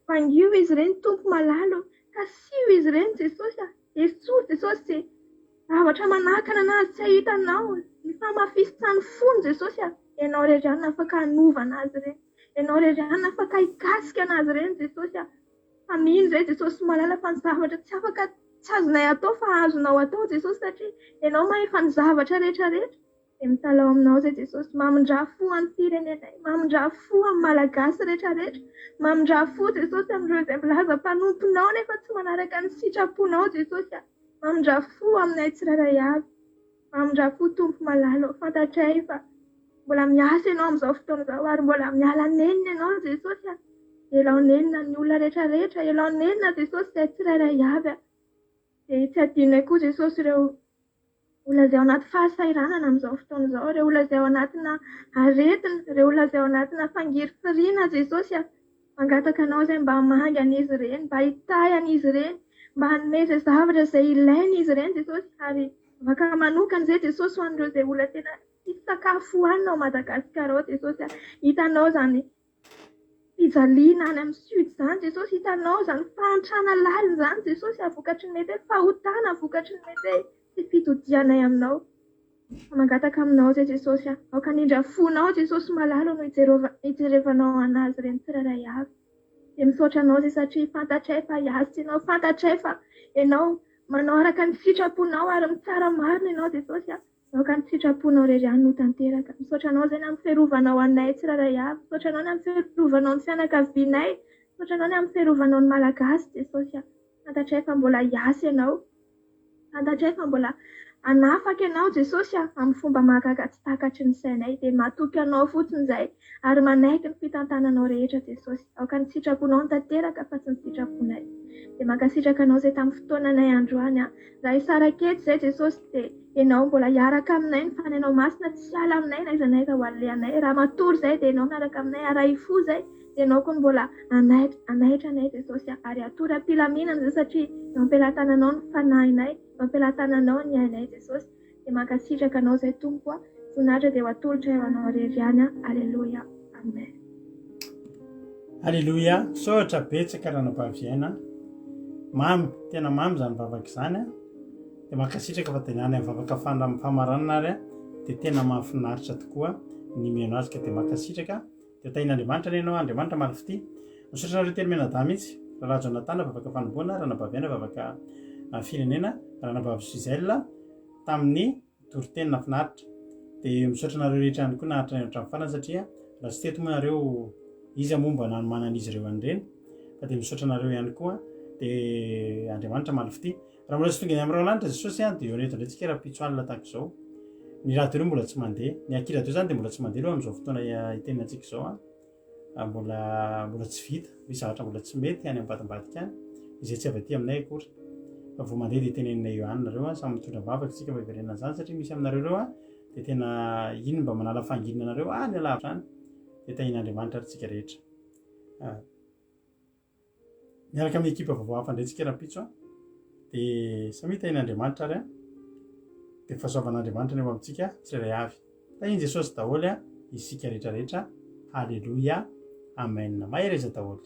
fangio izy ireny tompo malalo ka sio izy ireny Jesosy esory Jesosy zavatra manakana anazy tsy ahitanao ny famafisitsany fony Jesosy ianao rehetra afaka hanovana azy ireny ianao rery ihany afaka hikasika anazy ireny Jesosy fa mino izay Jesosy malala fa ny zavatra tsy afaka tsy azonay atao fa azonao atao Jesosy satria ianao mahefa ny zavatra rehetrarehetra dia mitalao aminao izay Jesosy mamindra fo amin'ny firenenay, mamindra fo amin'ny malagasy rehetrarehetra, mamindra fo Jesosy amin'ireo izay milaza mpanomponao nefa tsy manaraka ny sitraponao Jesosy mamindra fo aminay tsirairay avy, mamindra fo tompo malalo fantatray fa mbola miasa ianao amin'izao fotoana izao ary mbola miala nenina ianao Jesosy elao nenina ny olona rehetrarehetra, elao nenina Jesosy izay tsirairay avy dia tsy adinay koa Jesosy ireo olona izay ao anaty fahasairanana amin'izao fotoana izao, ireo olona izay ao anatina aretina, ireo olona izay ao anatina fangirifiriana Jesosy mangataka anao izay mba hamangy an'izy ireny, mba hitahy an'izy ireny, mba hanome izay zavatra izay ilainy izy ireny Jesosy ary afaka manokana izay Jesosy ho an'ireo izay olona tena tsisy sakafo hohanina ao Madagasikara ao Jesosy hitanao izany fijaliana any amin'ny sud izany Jesosy, hitanao izany fahantrana lalina izany Jesosy vokatry ny mety hoe fahotana, vokatry ny mety hoe tsy fitodianay aminao. Mangataka aminao izay Jesosy aoka hanindra fonao Jesosy malalo no hijerevanao anazy ireny tsirairay avy. Dia misaotra anao izay satria fantatray fa hiasa ianao, fantatray fa ianao manao araka ny sitraponao ary mitsara marina ianao Jesosy aoka ny sitraponao rery ihany no tanteraka. Misaotra anao izay ny amin'ny fiarovanao anay tsirairay avy, misaotra anao ny amin'ny fiarovanao ny fianakavianay, misaotra anao ny amin'ny fiarovanao ny malagasy Jesosy fantatray fa mbola hiasa ianao, fantatray fa mbola anafaka ianao Jesosy amin'ny fomba mahagaga tsy takatry ny sainay dia matoky anao fotsiny izay ary manaiky ny fitantananao rehetra Jesosy aoka ny sitraponao ny tanteraka fa tsy ny sitraponay. Dia mankasitraka anao izay tamin'ny fotoananay androany raha isara kety izay Jesosy dia ianao mbola hiaraka aminay ny fanenao masina tsy hiala aminay na izanay ka ho alehanay, raha matory izay dia ianao miaraka aminay, raha ifo izay dia ianao koa mbola anaitra anay Jesosy ary atory am-pilaminana izay satria eo am-pelantananao ny fanahinay, eo am-pelantananao ny ainay Jesosy. Dia mankasitraka anao izay tompo voninahitra dia ho atolotra eo anao rery ihany Aleluia, Amen. Aleluia, sotra betsaka ranam-pahaviaina, mamy, tena mamy izany vavaka izany dia mankasitraka fa tena any amin'ny vavaka famaranana ary dia tena mahafinaritra tokoa ny meno azy ka dia mankasitraka dia tahin'Andriamanitra ianao, Andriamanitra marifity. Misaotra nareo telo menadà mihitsy, Raha Jonatana vavaka fanomboana, Ranabavy vavaka firenena, Ranabavy Suzel tamin'ny toriteny nafinaritra. Dia misaotra nareo rehetra ihany koa naharitra ny hatramin'ny farany satria raha tsy teto moa nareo izy momba nanomanan'izy ireo an'ireny, fa dia misaotra nareo ihany koa dia Andriamanitra marifity. Raha mbola tsy tonga ny amin'ny lanitra Jesosy dia eo retontsika raha-pitso alina tahaka izao. Ny radio ireo mbola tsy mandeha, ny aky radio izany dia mbola tsy mandeha aloha amin'izao fotoana itenenantsika izao mbola tsy vita, misy zavatra mbola tsy mety any ambadimbadika any izay tsy avy aty aminay akory fa vao mandeha dia teneninay eo any nareo samy mitondra vavaka isika mba hiverenana izany satria misy aminareo ireo dia tena iny mba manala fanginana nareo any alavitra any dia tahin'Andriamanitra ary tsika rehetra. Miaraka amin'ny ekipa vaovao hafa indray tsika raha-pitso dia samy tahin'Andriamanitra ary dia fahasoavan'Andriamanitra ny eo amintsika tsirairay avy. Tahin' Jesosy daholo isika rehetrarehetra. Aleluia, amen. Mahery izy daholo.